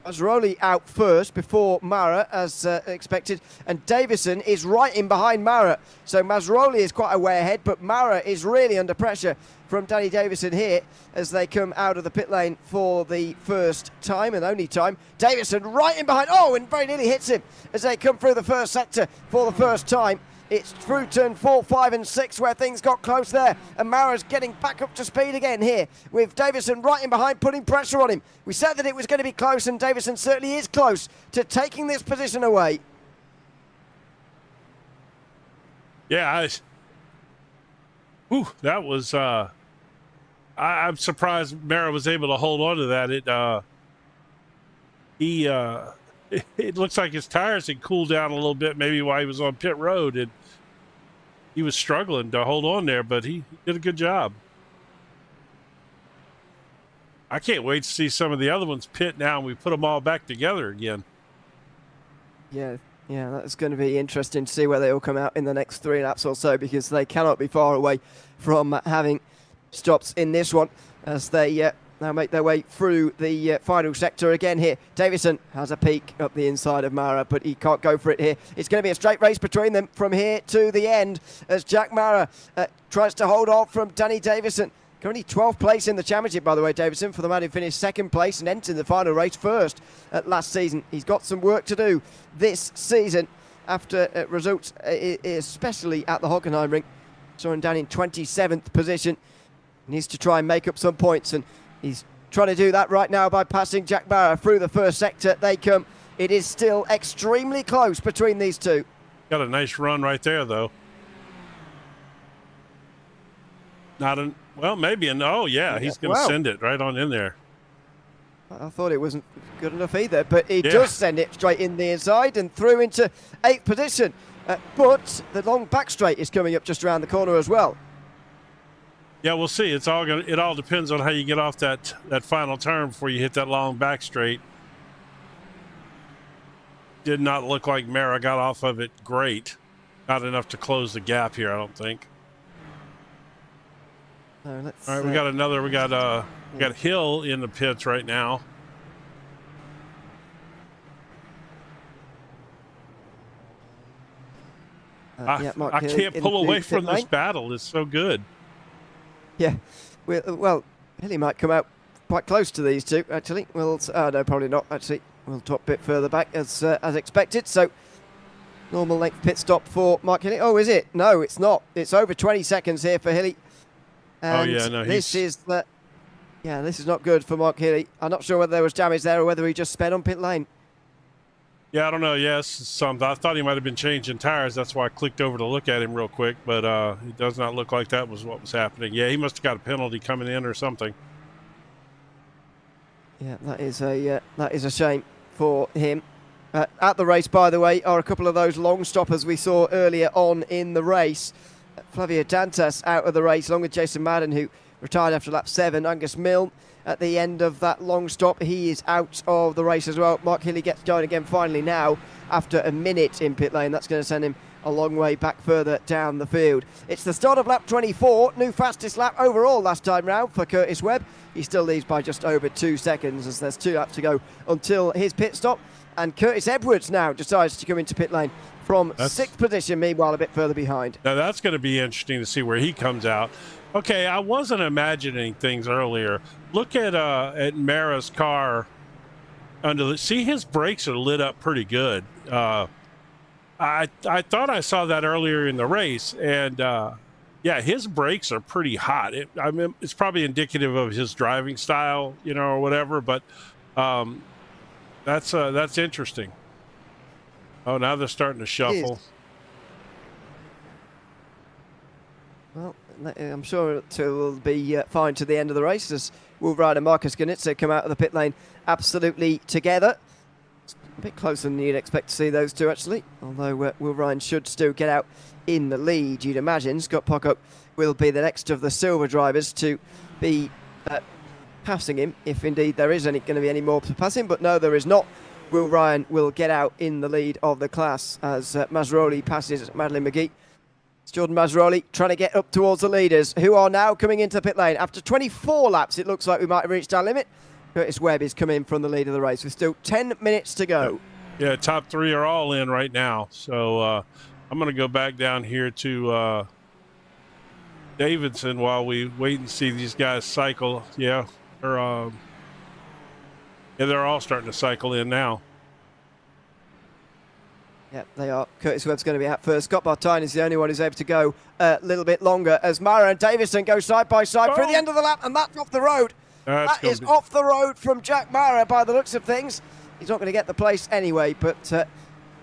Masroli out first before Mara, as expected, and Davison is right in behind Mara. So Masroli is quite a way ahead, but Mara is really under pressure from Danny Davison here as they come out of the pit lane for the first time and only time. Davison right in behind, and very nearly hits him as they come through the first sector for the first time. It's through turn 4, 5 and 6 where things got close there, and Mara's getting back up to speed again here with Davison right in behind, putting pressure on him. We said that it was going to be close, and Davison certainly is close to taking this position away. Yeah, that was I'm surprised Mara was able to hold on to that. It looks like his tires had cooled down a little bit, maybe while he was on pit road, and he was struggling to hold on there, but he did a good job. I can't wait to see some of the other ones pit now and we put them all back together again. Yeah, that's going to be interesting to see where they all come out in the next 3 laps or so, because they cannot be far away from having stops in this one as they now make their way through the final sector again here. Davison has a peek up the inside of Mara, but he can't go for it here. It's going to be a straight race between them from here to the end as Jack Mara tries to hold off from Danny Davison. Currently 12th place in the championship, by the way, Davison, for the man who finished 2nd place and entered the final race first last season. He's got some work to do this season after results, especially at the Hockenheimring. Saw him down in 27th position. He needs to try and make up some points, and he's trying to do that right now by passing Jack Mara through the first sector. They come. It is still extremely close between these two. Got a nice run right there, though. Maybe he's going to send it right on in there. I thought it wasn't good enough either, but he does send it straight in the inside and through into 8th position. But the long back straight is coming up just around the corner as well. Yeah, we'll see. It all depends on how you get off that final turn before you hit that long back straight. Did not look like Mara got off of it great. Not enough to close the gap here, I don't think. No, all right, we got Hill in the pits right now. I can't pull away from this battle. It's so good. Yeah, well, Hilly might come out quite close to these two, actually. No, probably not, actually. We'll top a bit further back as expected. So, normal length pit stop for Mark Hilly. Oh, is it? No, it's not. It's over 20 seconds here for Hilly. And this is not good for Mark Hilly. I'm not sure whether there was damage there or whether he just sped on pit lane. Yeah, I don't know. Yes, I thought he might have been changing tires. That's why I clicked over to look at him real quick. But it does not look like that was what was happening. Yeah, he must have got a penalty coming in or something. Yeah, that is a shame for him. At the race, by the way, are a couple of those long stoppers we saw earlier on in the race. Flavio Dantas out of the race, along with Jason Madden, who retired after lap 7. Angus Milne at the end of that long stop, he is out of the race as well. Mark Hilly gets going again finally now after a minute in pit lane. That's going to send him a long way back further down the field. It's the start of lap 24, new fastest lap overall last time round for Curtis Webb. He still leads by just over 2 seconds as there's 2 laps to go until his pit stop. And Curtis Edwards now decides to come into pit lane from 6th position, meanwhile a bit further behind. Now that's going to be interesting to see where he comes out. Okay, I wasn't imagining things earlier. Look at Mara's car. See, his brakes are lit up pretty good. I thought I saw that earlier in the race, and his brakes are pretty hot. It's probably indicative of his driving style, or whatever. But that's interesting. Oh, now they're starting to shuffle. Well, I'm sure it will be fine to the end of the race as Will Ryan and Marcus Gunitzer come out of the pit lane absolutely together. It's a bit closer than you'd expect to see those two, actually, although Will Ryan should still get out in the lead, you'd imagine. Scott Pocock will be the next of the silver drivers to be passing him, if indeed there is going to be any more to pass him, but no, there is not. Will Ryan will get out in the lead of the class as Masroli passes Madeline McGee. It's Jordan Masroli trying to get up towards the leaders, who are now coming into the pit lane. After 24 laps, it looks like we might have reached our limit. Curtis Webb is coming from the lead of the race with still 10 minutes to go. Yeah, top three are all in right now. So I'm going to go back down here to Davidson while we wait and see these guys cycle. Yeah, they're all starting to cycle in now. Yeah, they are. Curtis Webb's going to be out first. Scott Bartine is the only one who's able to go a little bit longer as Mara and Davison go side by side through the end of the lap, and that's off the road. That is off the road from Jack Mara by the looks of things. He's not going to get the place anyway, but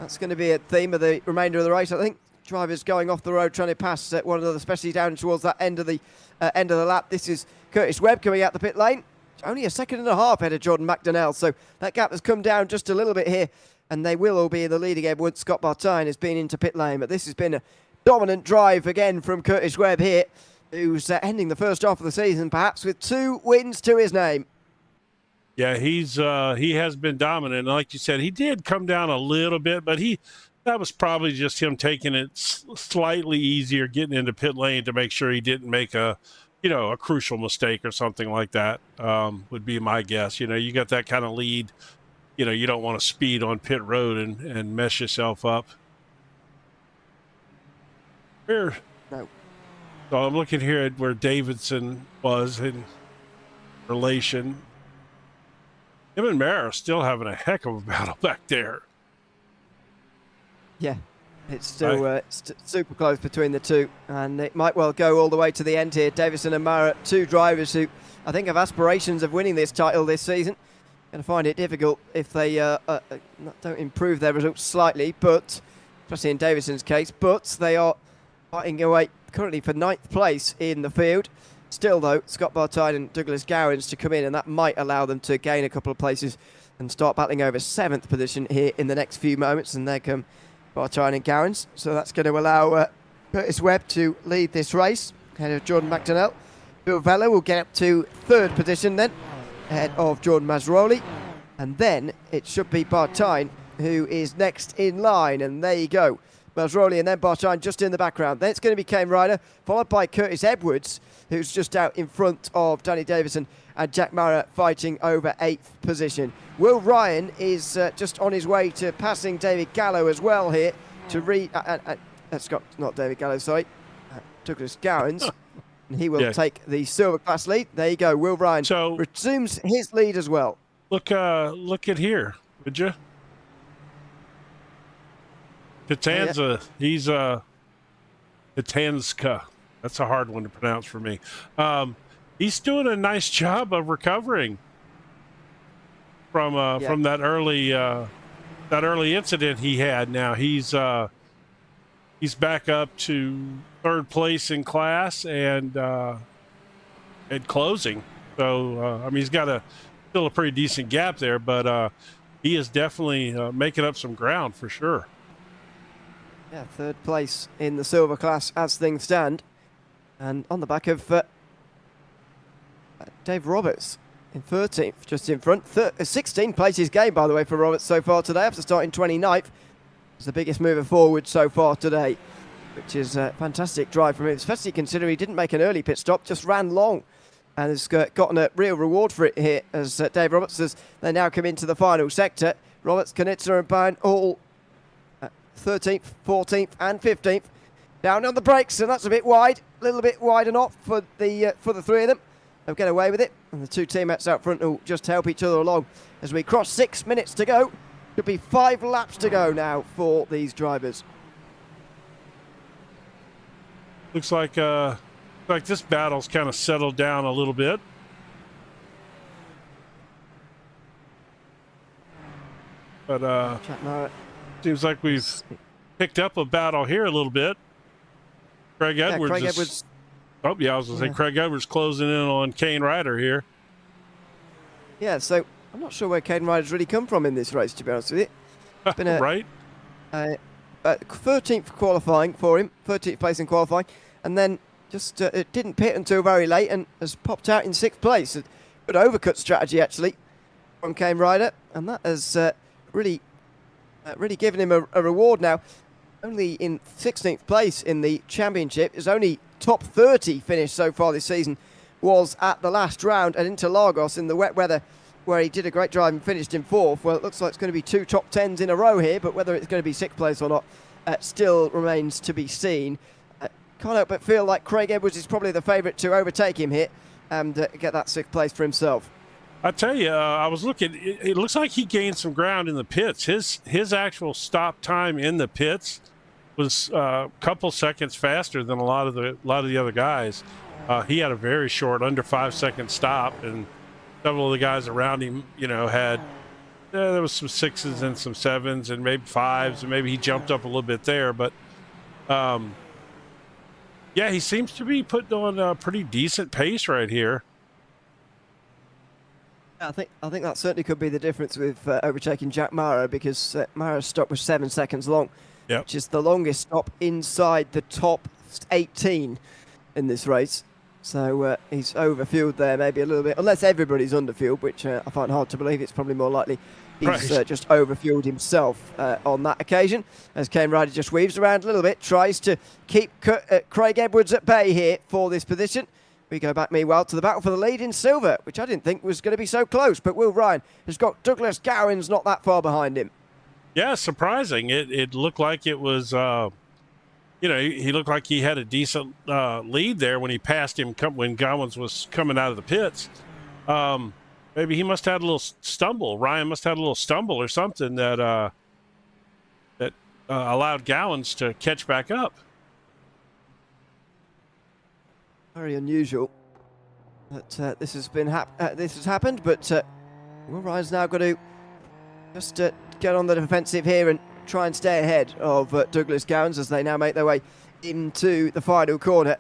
that's going to be a theme of the remainder of the race, I think. Drivers going off the road trying to pass one another, especially down towards that end of the lap. This is Curtis Webb coming out the pit lane. Only a second and a half ahead of Jordan McDonnell, so that gap has come down just a little bit here, and they will all be in the lead again once Scott Bartine has been into pit lane. But this has been a dominant drive again from Curtis Webb here, who's ending the first half of the season perhaps with 2 wins to his name. Yeah, he has been dominant. And like you said, he did come down a little bit, but that was probably just him taking it slightly easier, getting into pit lane to make sure he didn't make a crucial mistake or something like that, would be my guess. You got that kind of lead. You don't want to speed on pit road and mess yourself up. Here. No. So I'm looking here at where Davidson was in relation. Him and Mara are still having a heck of a battle back there. Yeah, it's still super close between the two, and it might well go all the way to the end here. Davison and Mara, 2 drivers who I think have aspirations of winning this title this season. Going to find it difficult if they don't improve their results slightly, but especially in Davison's case. But they are fighting away currently for 9th place in the field. Still, though, Scott Bartine and Douglas Gowans to come in, and that might allow them to gain a couple of places and start battling over 7th position here in the next few moments. And there come Bartine and Gowans. So that's going to allow Curtis Webb to lead this race ahead of Jordan McDonnell. Bill Vella will get up to 3rd position then, ahead of Jordan Masroli. And then it should be Bartine who is next in line. And there you go. Masroli and then Bartine just in the background. Then it's going to be Kane Ryder, followed by Curtis Edwards, who's just out in front of Danny Davison, and Jack Mara fighting over 8th position. Will Ryan is just on his way to passing David Gallo as well here to read. Not David Gallo, sorry. Douglas Gowans. And he will take the silver class lead. There you go. Will Ryan resumes his lead as well. Look at here, would you? Katanza, he's Katanska. That's a hard one to pronounce for me. He's doing a nice job of recovering from that early incident he had. Now he's back up to 3rd place in class and closing. So I mean, he's got still a pretty decent gap there, but he is definitely making up some ground for sure. Yeah, 3rd place in the silver class as things stand. And on the back of Dave Roberts in 13th, just in front. 16 places gained, by the way, for Roberts so far today, after starting 29th. It's the biggest mover forward so far today, which is a fantastic drive from him, especially considering he didn't make an early pit stop, just ran long, and has gotten a real reward for it here as Dave Roberts, as they now come into the final sector. Roberts, Knitzer and Byrne all 13th, 14th and 15th. Down on the brakes, and that's a bit wide, a little bit wide and off for the 3 of them. They'll get away with it, and the 2 teammates out front will just help each other along as we cross 6 minutes to go. Could be 5 laps to go now for these drivers. Looks like this battle's kind of settled down a little bit. But seems like we've picked up a battle here a little bit. Craig Edwards. Craig Edwards. Oh, yeah, I was going to say Craig Edwards closing in on Kane Ryder here. Yeah, so I'm not sure where Kane Ryder's really come from in this race, to be honest with you. It's been right. 13th qualifying for him, 13th place in qualifying, and then just it didn't pit until very late and has popped out in 6th place. Good overcut strategy, actually, from Kane Ryder, and that has really given him a reward now. Only in 16th place in the championship. His only top 30 finish so far this season was at the last round at Interlagos in the wet weather where he did a great drive and finished in fourth. Well, it looks like it's going to be 2 top 10s in a row here, but whether it's going to be sixth place or not still remains to be seen. Can't help but feel like Craig Edwards is probably the favourite to overtake him here and get that sixth place for himself. I tell you, I was looking. It looks like he gained some ground in the pits. His actual stop time in the pits was a couple seconds faster than a lot of the other guys. He had a very short, under 5-second stop, and several of the guys around him, had there was some 6s and some 7s and maybe 5s, and maybe he jumped up a little bit there. But yeah, he seems to be putting on a pretty decent pace right here. I think that certainly could be the difference with overtaking Jack Mara, because Mara's stop was 7 seconds long, which is the longest stop inside the top 18 in this race. So he's overfueled there maybe a little bit, unless everybody's underfueled, which I find hard to believe. It's probably more likely he's just overfueled himself on that occasion, as Kane Ryder just weaves around a little bit, tries to keep Craig Edwards at bay here for this position. We go back, meanwhile, to the battle for the lead in silver, which I didn't think was going to be so close, but Will Ryan has got Douglas Gowans not that far behind him. Yeah, surprising. It looked like it was, he looked like he had a decent lead there when he passed him when Gowans was coming out of the pits. Maybe he must have had a little stumble. Ryan must have had a little stumble or something that allowed Gowans to catch back up. Very unusual that this has happened, but Will Ryan's now got to just get on the defensive here and try and stay ahead of Douglas Gowans as they now make their way into the final corner.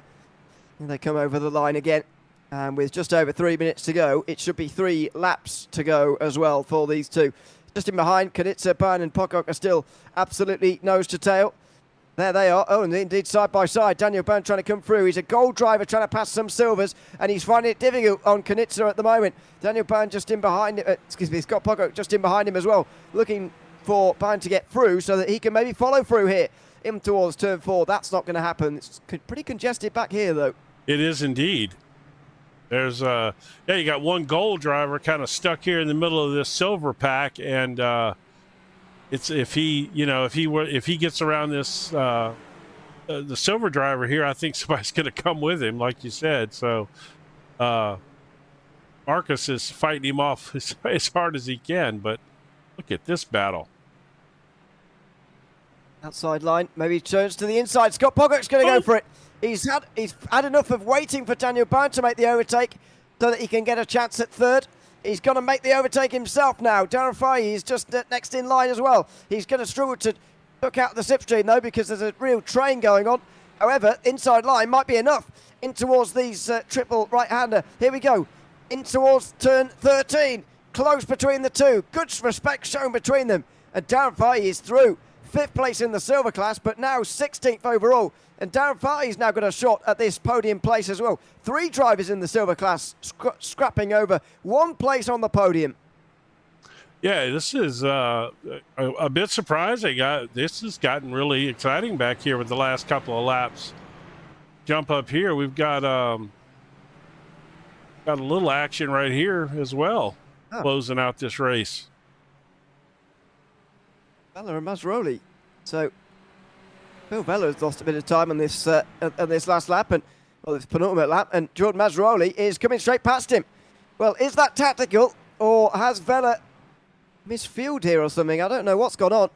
And they come over the line again, and with just over 3 minutes to go, it should be 3 laps to go as well for these two. Just in behind, Kanitsa, Byrne and Pocock are still absolutely nose to tail. There they are. Oh, and indeed, side by side. Daniel Byrne trying to come through. He's a gold driver trying to pass some silvers, and he's finding it difficult on Kanitsa at the moment. Daniel Byrne just in behind him. Scott Pocock just in behind him as well, looking for Byrne to get through so that he can maybe follow through here in towards turn 4. That's not going to happen. It's pretty congested back here, though. It is indeed. There's you got one gold driver kind of stuck here in the middle of this silver pack, and it's if he gets around this the silver driver here, I think somebody's going to come with him, like you said. So Marcus is fighting him off as hard as he can, but look at this battle. Outside line, maybe turns to the inside. Scott Pocock's going to go for it. He's had enough of waiting for Daniel Byrne to make the overtake so that he can get a chance at third. He's going to make the overtake himself now. Darren Fahey is just next in line as well. He's going to struggle to look out the slipstream, though, because there's a real train going on. However, inside line might be enough in towards these triple right-hander. Here we go. In towards turn 13. Close between the two. Good respect shown between them. And Darren Fahey is through. 5th place in the silver class, but now 16th overall. And Darren Fahey's now got a shot at this podium place as well. 3 drivers in the silver class scrapping over 1 place on the podium. Yeah, this is a bit surprising. This has gotten really exciting back here with the last couple of laps. Jump up here. We've got a little action right here as well, closing out this race. Vella and Masroli. So Phil Vella has lost a bit of time on this last lap, and this penultimate lap, and Jordan Masroli is coming straight past him. Well, is that tactical, or has Vella misfueled here or something? I don't know what's gone on,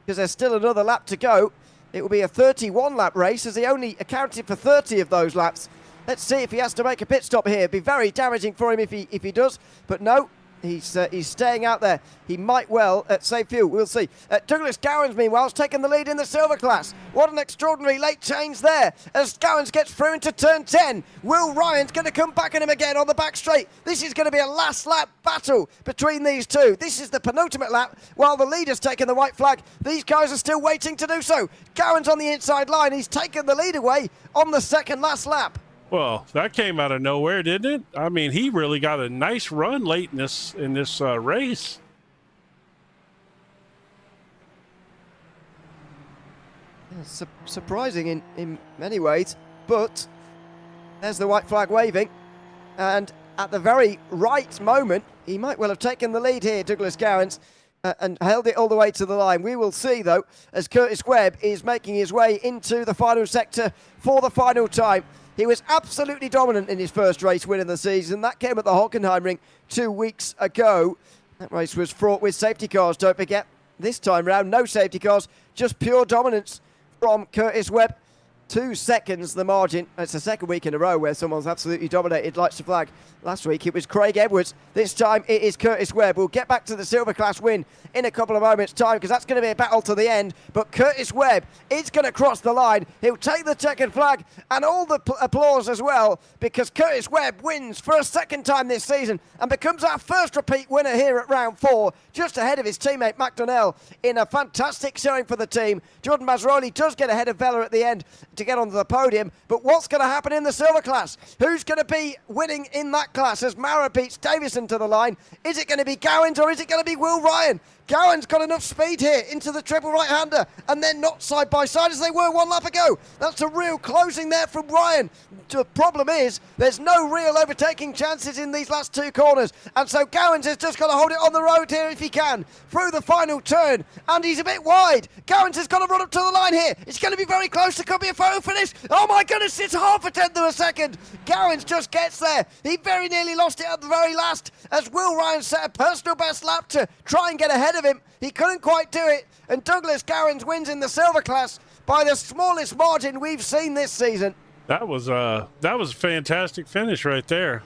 because there's still another lap to go. It will be a 31 lap race, as he only accounted for 30 of those laps. Let's see if he has to make a pit stop here. It'd be very damaging for him if he does, but no. He's staying out there. He might well save fuel. We'll see. Douglas Gowans, meanwhile, has taken the lead in the silver class. What an extraordinary late change there as Gowans gets through into turn 10. Will Ryan's going to come back at him again on the back straight. This is going to be a last lap battle between these two. This is the penultimate lap. While the leader's taken the white flag, these guys are still waiting to do so. Gowans on the inside line. He's taken the lead away on the second last lap. Well, that came out of nowhere, didn't it? I mean, he really got a nice run late in this race. Yeah, surprising in many ways, but there's the white flag waving, and at the very right moment. He might well have taken the lead here, Douglas Gowans, and held it all the way to the line. We will see, though, as Curtis Webb is making his way into the final sector for the final time. He was absolutely dominant in his first race win of the season. That came at the Hockenheimring 2 weeks ago. That race was fraught with safety cars, don't forget. This time round, no safety cars, just pure dominance from Curtis Webb. 2 seconds the margin. It's the second week in a row where someone's absolutely dominated lights to flag. Last week it was Craig Edwards. This time it is Curtis Webb. We'll get back to the silver class win in a couple of moments' time because that's going to be a battle to the end. But Curtis Webb is going to cross the line. He'll take the checkered flag and all the applause as well because Curtis Webb wins for a second time this season and becomes our first repeat winner here at round 4, just ahead of his teammate Mac Donnell in a fantastic showing for the team. Jordan Masroli does get ahead of Vela at the end to get onto the podium, but what's going to happen in the silver class? Who's going to be winning in that class as Mara beats Davison to the line? Is it going to be Gowans or is it going to be Will Ryan? Gowans got enough speed here into the triple right-hander and then not side by side as they were 1 lap ago. That's a real closing there from Ryan. The problem is there's no real overtaking chances in these last 2 corners, and so Gowans has just got to hold it on the road here if he can through the final turn, and he's a bit wide. Gowans has got to run up to the line here. It's going to be very close. There could be a photo finish. Oh my goodness, it's half a tenth of a second. Gowans just gets there. He very nearly lost it at the very last as Will Ryan set a personal best lap to try and get ahead of him. He couldn't quite do it, and Douglas Gowans wins in the silver class by the smallest margin we've seen this season. That was a fantastic finish right there.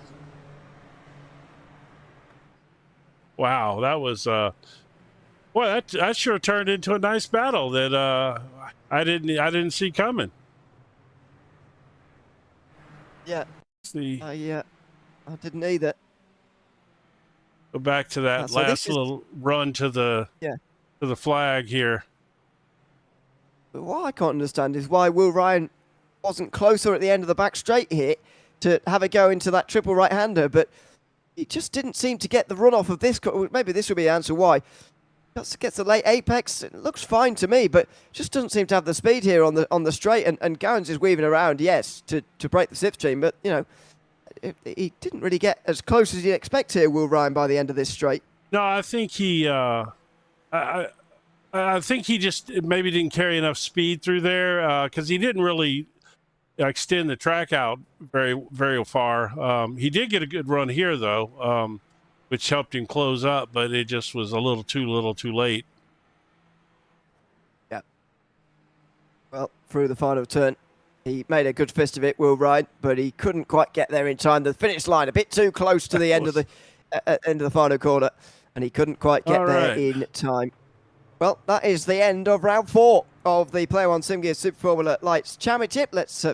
Wow, that was well, that sure turned into a nice battle that I didn't see coming. Yeah. See, I didn't either. go back to that So last little run to the flag here. But what I can't understand is why Will Ryan wasn't closer at the end of the back straight here to have a go into that triple right-hander, but he just didn't seem to get the run-off of this. Maybe this would be the answer why. Just gets the late apex. It looks fine to me, but just doesn't seem to have the speed here on the straight, and Gowans is weaving around, yes, to break the slipstream, but, you know, he didn't really get as close as you'd expect here, Will Ryan, by the end of this straight. No, I think he I think he just maybe didn't carry enough speed through there because he didn't really extend the track out very far. He did get a good run here though, which helped him close up, but it just was a little too late. Yeah. Well, through the final turn, he made a good fist of it, Will Ryan, but he couldn't quite get there in time. The finish line a bit too close to the end of the final corner, and he couldn't quite get there in time. Well, that is the end of round 4 of the Player One SimGear Super Formula Lights Championship. Let's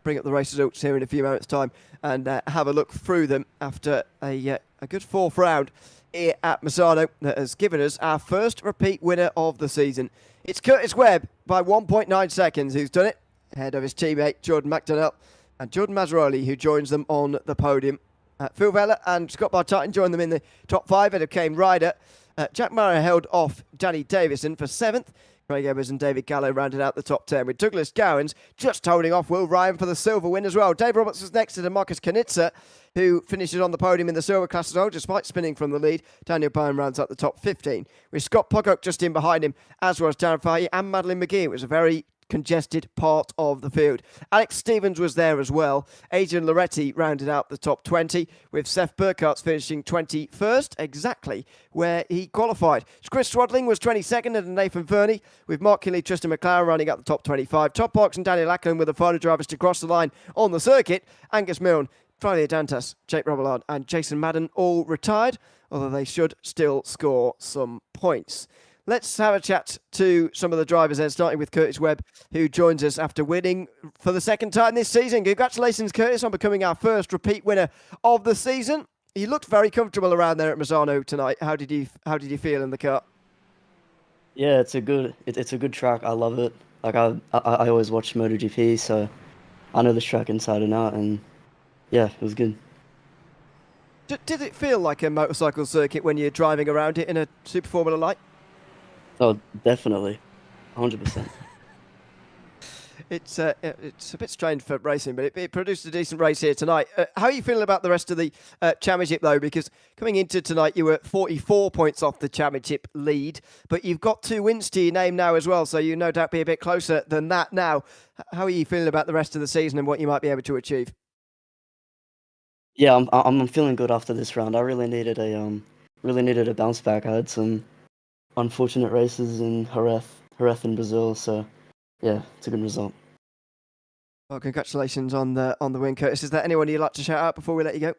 bring up the race results here in a few moments' time and have a look through them after a good 4th round here at Misano that has given us our first repeat winner of the season. It's Curtis Webb by 1.9 seconds who's done it, ahead of his teammate Jordan McDonnell and Jordan Masroli, who joins them on the podium. Phil Vella and Scott Bartitan joined them in the top 5 ahead of Kane Ryder. Jack Mara held off Danny Davison for 7th. Craig Evers and David Gallo rounded out the top 10, with Douglas Gowans just holding off Will Ryan for the silver win as well. Dave Roberts was next to Marcus Kanitsa, who finishes on the podium in the silver class as well, despite spinning from the lead. Daniel Byrne rounds out the top 15, with Scott Pocock just in behind him, as was Darren Fahey and Madeline McGee. It was a very congested part of the field. Alex Stevens was there as well. Adrian Loretti rounded out the top 20, with Seth Burkhardt finishing 21st, exactly where he qualified. Chris Swadling was 22nd and Nathan Verney, with Mark Kinley, Tristan McLaren running up the top 25. Todd Parks and Daniel Ackland were the final drivers to cross the line on the circuit. Angus Milne, Friday Dantas, Jake Robillard and Jason Madden all retired, although they should still score some points. Let's have a chat to some of the drivers then, starting with Curtis Webb, who joins us after winning for the 2nd time this season. Congratulations, Curtis, on becoming our first repeat winner of the season. You looked very comfortable around there at Misano tonight. How did you feel in the car? Yeah, it's a good track. I love it. Like I always watch MotoGP, so I know this track inside and out, and yeah, it was good. Did it feel like a motorcycle circuit when you're driving around it in a Super Formula Light? Oh, definitely, 100%. It's a bit strange for racing, but it produced a decent race here tonight. How are you feeling about the rest of the championship, though? Because coming into tonight, you were 44 points off the championship lead, but you've got 2 wins to your name now as well, so you no doubt be a bit closer than that now. How are you feeling about the rest of the season and what you might be able to achieve? Yeah, I'm feeling good after this round. I really needed a bounce back. I had some unfortunate races in Jerez in Brazil, so yeah, it's a good result. Well, congratulations on the win, Curtis. Is there anyone you'd like to shout out before we let you go?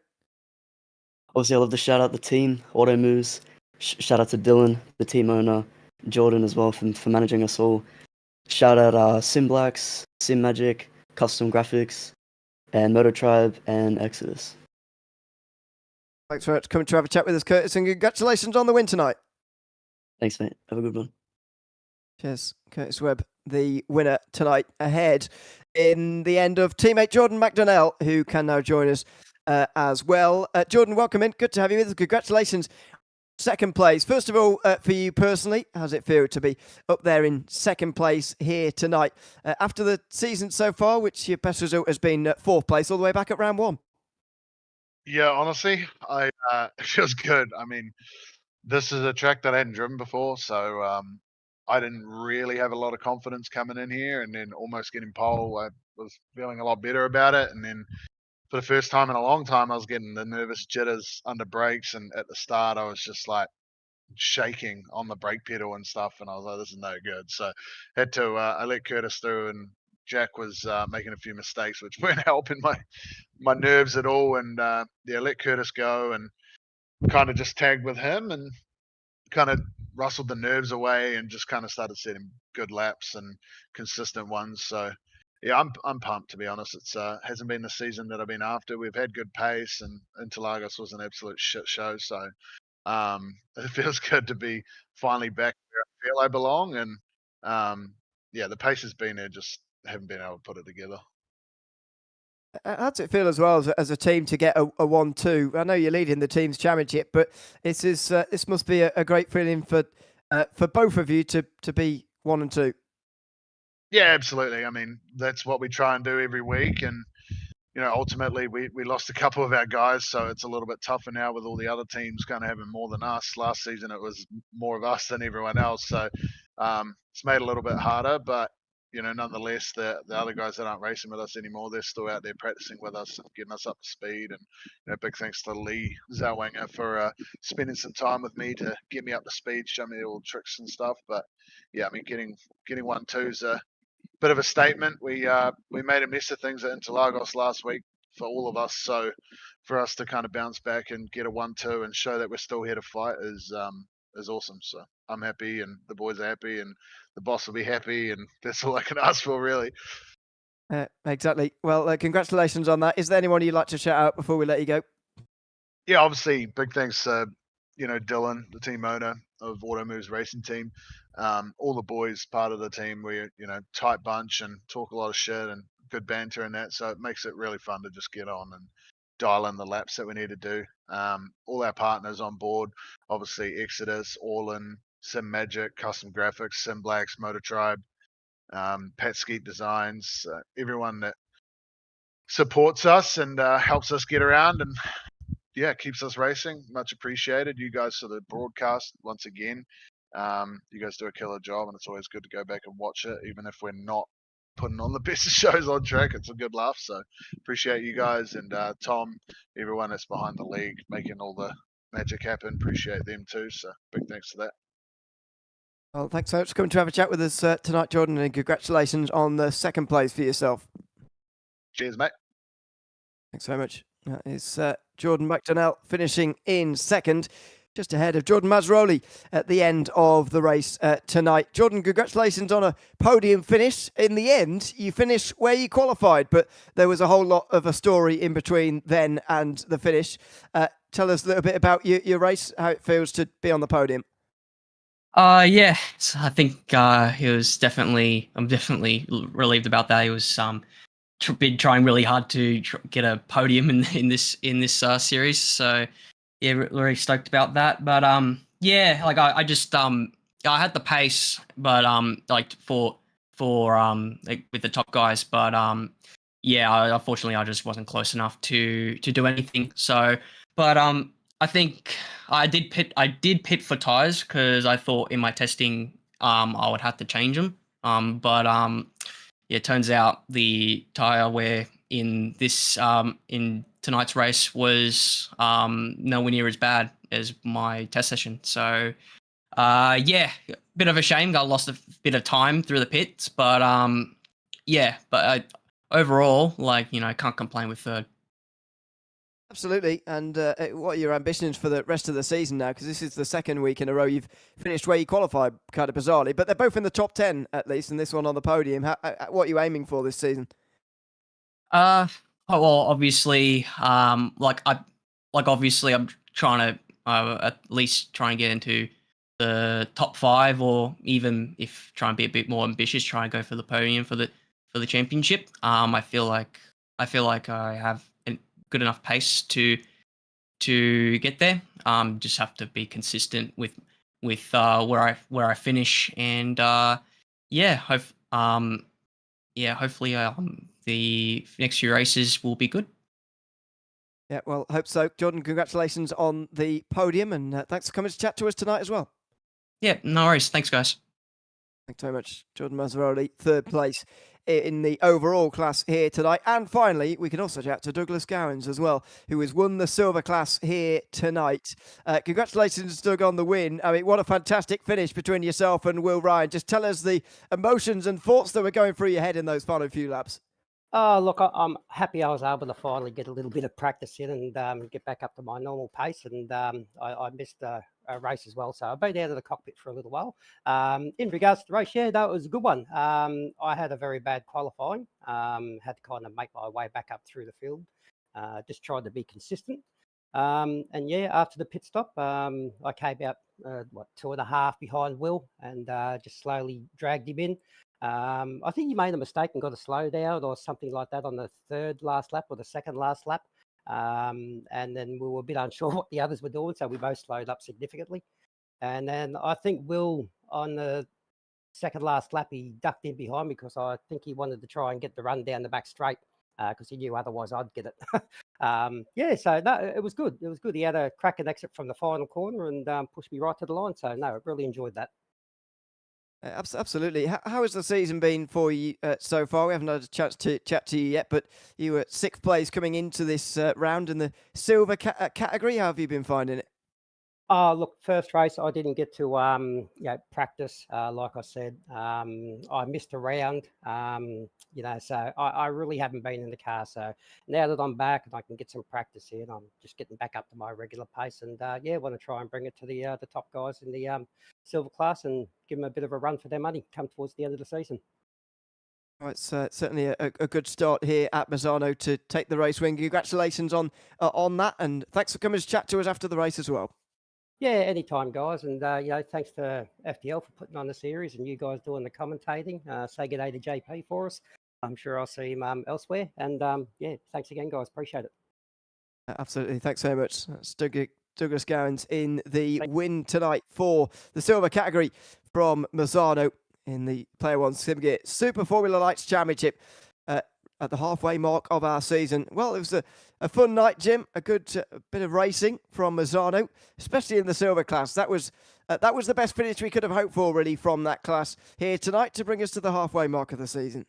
Obviously, I love to shout out the team, Auto Moves. Shout out to Dylan, the team owner, Jordan as well for managing us all. Shout out Sim Blacks, Sim Magic, Custom Graphics, and Moto Tribe and Exodus. Thanks for coming to have a chat with us, Curtis, and congratulations on the win tonight. Thanks, mate. Have a good one. Cheers, Curtis Webb, the winner tonight, ahead in the end of teammate Jordan McDonnell, who can now join us as well. Jordan, welcome in. Good to have you with us. Congratulations. Second place. First of all, for you personally, how's it feel to be up there in second place here tonight? After the season so far, which your best result has been 4th place all the way back at round 1. Yeah, honestly, it feels good. I mean, this is a track that I hadn't driven before, so I didn't really have a lot of confidence coming in here, and then almost getting pole, I was feeling a lot better about it. And then for the first time in a long time, I was getting the nervous jitters under brakes, and at the start, I was just like shaking on the brake pedal and stuff, and I was like, "This is no good." So had to I let Curtis through, and Jack was making a few mistakes, which weren't helping my nerves at all. And yeah, let Curtis go and kind of just tagged with him and kind of rustled the nerves away and just kind of started setting good laps and consistent ones. So yeah, I'm pumped, to be honest. It's hasn't been the season that I've been after. We've had good pace, and Interlagos was an absolute shit show. So it feels good to be finally back where I feel I belong. And yeah, the pace has been there, just haven't been able to put it together. How does it feel as well as a team to get a 1-2? I know you're leading the team's championship, but this must be a great feeling for both of you to be 1 and 2. Yeah, absolutely. I mean, that's what we try and do every week. And ultimately we lost a couple of our guys, so it's a little bit tougher now with all the other teams kind of having more than us. Last season it was more of us than everyone else, so it's made it a little bit harder. But nonetheless, the other guys that aren't racing with us anymore, they're still out there practicing with us and getting us up to speed. And big thanks to Lee Zellweger for spending some time with me to get me up to speed, show me all the tricks and stuff. But yeah, I mean, getting 1-2's a bit of a statement. We made a mess of things at Interlagos last week for all of us. So for us to kind of bounce back and get a 1-2 and show that we're still here to fight is awesome. So I'm happy, and the boys are happy, and the boss will be happy, and that's all I can ask for, really. Exactly. Well, congratulations on that. Is there anyone you'd like to shout out before we let you go? Yeah, obviously, big thanks to Dylan, the team owner of Auto Moves Racing Team. All the boys part of the team. We're tight bunch and talk a lot of shit and good banter and that. So it makes it really fun to just get on and dial in the laps that we need to do. All our partners on board, obviously Exodus, All-In, Sim Magic, Custom Graphics, Sim Blacks, Motor Tribe, Pat Skeet Designs, everyone that supports us and helps us get around and yeah, keeps us racing. Much appreciated. You guys for the broadcast once again. You guys do a killer job, and it's always good to go back and watch it, even if we're not putting on the best shows on track. It's a good laugh. So appreciate you guys, and Tom, everyone that's behind the league, making all the magic happen. Appreciate them too. So big thanks for that. Well, thanks so much for coming to have a chat with us tonight, Jordan, and congratulations on the second place for yourself. Cheers, mate. Thanks so much. That is Jordan McDonnell finishing in second, just ahead of Jordan Masroli at the end of the race tonight. Jordan, congratulations on a podium finish. In the end, you finished where you qualified, but there was a whole lot of a story in between then and the finish. Tell us a little bit about your race, how it feels to be on the podium. Yeah, so I think I'm definitely relieved about that. He was been trying really hard to get a podium in this series. So yeah, really stoked about that. But yeah, like I just I had the pace, but like for like, with the top guys, but yeah, unfortunately I just wasn't close enough to do anything. So, but I think I did pit for tires because I thought in my testing I would have to change them. But yeah, it turns out the tire wear in this in tonight's race was nowhere near as bad as my test session. So yeah, bit of a shame. I lost a bit of time through the pits, but yeah, but overall, like, can't complain with third. Absolutely. And what are your ambitions for the rest of the season now? Because this is the second week in a row you've finished where you qualified, kind of bizarrely. But they're both in the top 10, at least, and this one on the podium. What are you aiming for this season? Well, obviously, obviously, I'm trying to at least try and get into the top 5, or even if try and be a bit more ambitious, try and go for the podium for the championship. I feel like I have a good enough pace to get there. Just have to be consistent with where I finish, and yeah, hopefully the next few races will be good. Yeah, well, hope so. Jordan, congratulations on the podium, and thanks for coming to chat to us tonight as well. Yeah, no worries. Thanks, guys. Thanks very much. Jordan Mazzaroli, third place in the overall class here tonight. And finally, we can also chat to Douglas Gowans as well, who has won the silver class here tonight. Congratulations, Doug, on the win. I mean, what a fantastic finish between yourself and Will Ryan. Just tell us the emotions and thoughts that were going through your head in those final few laps. Look, I'm happy I was able to finally get a little bit of practice in and get back up to my normal pace. And I missed a race as well, so I've been out of the cockpit for a little while. In regards to the race, yeah, that was a good one. I had a very bad qualifying. Had to kind of make my way back up through the field. Just tried to be consistent. And yeah, after the pit stop, I came out 2.5 behind Will, and just slowly dragged him in. I think he made a mistake and got a slow down or something like that on the third last lap or the second last lap. And then we were a bit unsure what the others were doing, so we both slowed up significantly. And then I think Will, on the second last lap, he ducked in behind me because I think he wanted to try and get the run down the back straight because he knew otherwise I'd get it. Yeah, so no, it was good. It was good. He had a cracking exit from the final corner and pushed me right to the line. So no, I really enjoyed that. Absolutely. How has the season been for you so far? We haven't had a chance to chat to you yet, but you were 6th place coming into this round in the silver category. How have you been finding it? Look, first race I didn't get to practice. Like I said, I missed a round. So I really haven't been in the car. So now that I'm back and I can get some practice in, I'm just getting back up to my regular pace. And want to try and bring it to the top guys in the silver class and give them a bit of a run for their money come towards the end of the season. Well, it's certainly a good start here at Misano to take the race win. Congratulations on that, and thanks for coming to chat to us after the race as well. Yeah, anytime, guys. And, thanks to FDL for putting on the series and you guys doing the commentating. Say good day to JP for us. I'm sure I'll see him elsewhere. And, thanks again, guys. Appreciate it. Absolutely. Thanks so much. That's Douglas Gowans in the win tonight for the silver category from Misano in the Player One Simgear Super Formula Lights Championship at the halfway mark of our season. Well, it was a fun night, Jim. A good bit of racing from Misano, especially in the silver class. That was the best finish we could have hoped for, really, from that class here tonight to bring us to the halfway mark of the season.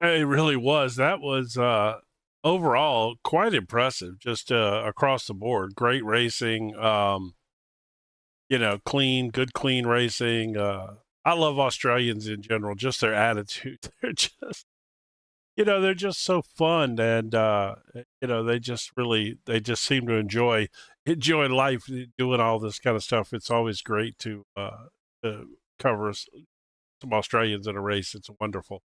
It really was. That was overall quite impressive, just across the board. Great racing, good, clean racing. I love Australians in general, just their attitude. They're just so fun, and they just seem to enjoy life, doing all this kind of stuff. It's always great to cover some Australians in a race. It's wonderful.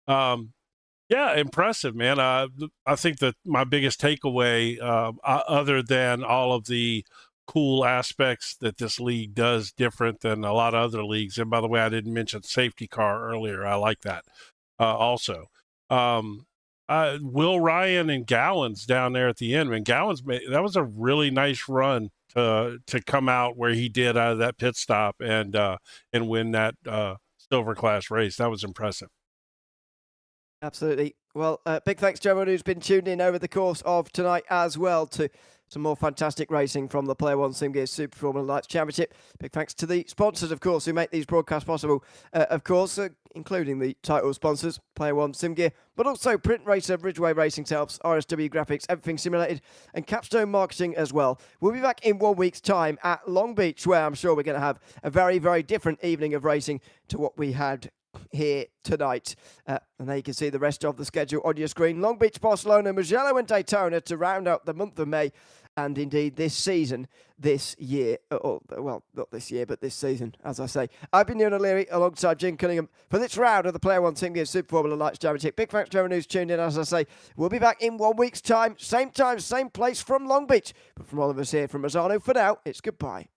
Yeah, impressive, man. I think that my biggest takeaway, other than all of the cool aspects that this league does different than a lot of other leagues, and by the way, I didn't mention safety car earlier. I like that also. Will Ryan and Gowans down there at the end. Man, Gowans that was a really nice run to come out where he did out of that pit stop and win that silver class race. That was impressive. Absolutely. Well, big thanks to everyone who's been tuned in over the course of tonight as well to some more fantastic racing from the Player One Sim Gear Super Formula Lights Championship. Big thanks to the sponsors, of course, who make these broadcasts possible. Of course, including the title sponsors, Player One Sim Gear, but also Print Racer, Ridgeway Racing Helps, RSW Graphics, Everything Simulated, and Capstone Marketing as well. We'll be back in 1 week's time at Long Beach, where I'm sure we're going to have a very, very different evening of racing to what we had here tonight. And there you can see the rest of the schedule on your screen. Long Beach, Barcelona, Mugello and Daytona to round out the month of May and indeed this season, this year. Well, not this year, but this season, as I say. I've been Ewan O'Leary alongside Jim Cunningham for this round of the Player One Sim Gear Super Formula Lights Championship. Big thanks to everyone who's tuned in, as I say. We'll be back in 1 week's time, same place from Long Beach. But from all of us here from Misano, for now, it's goodbye.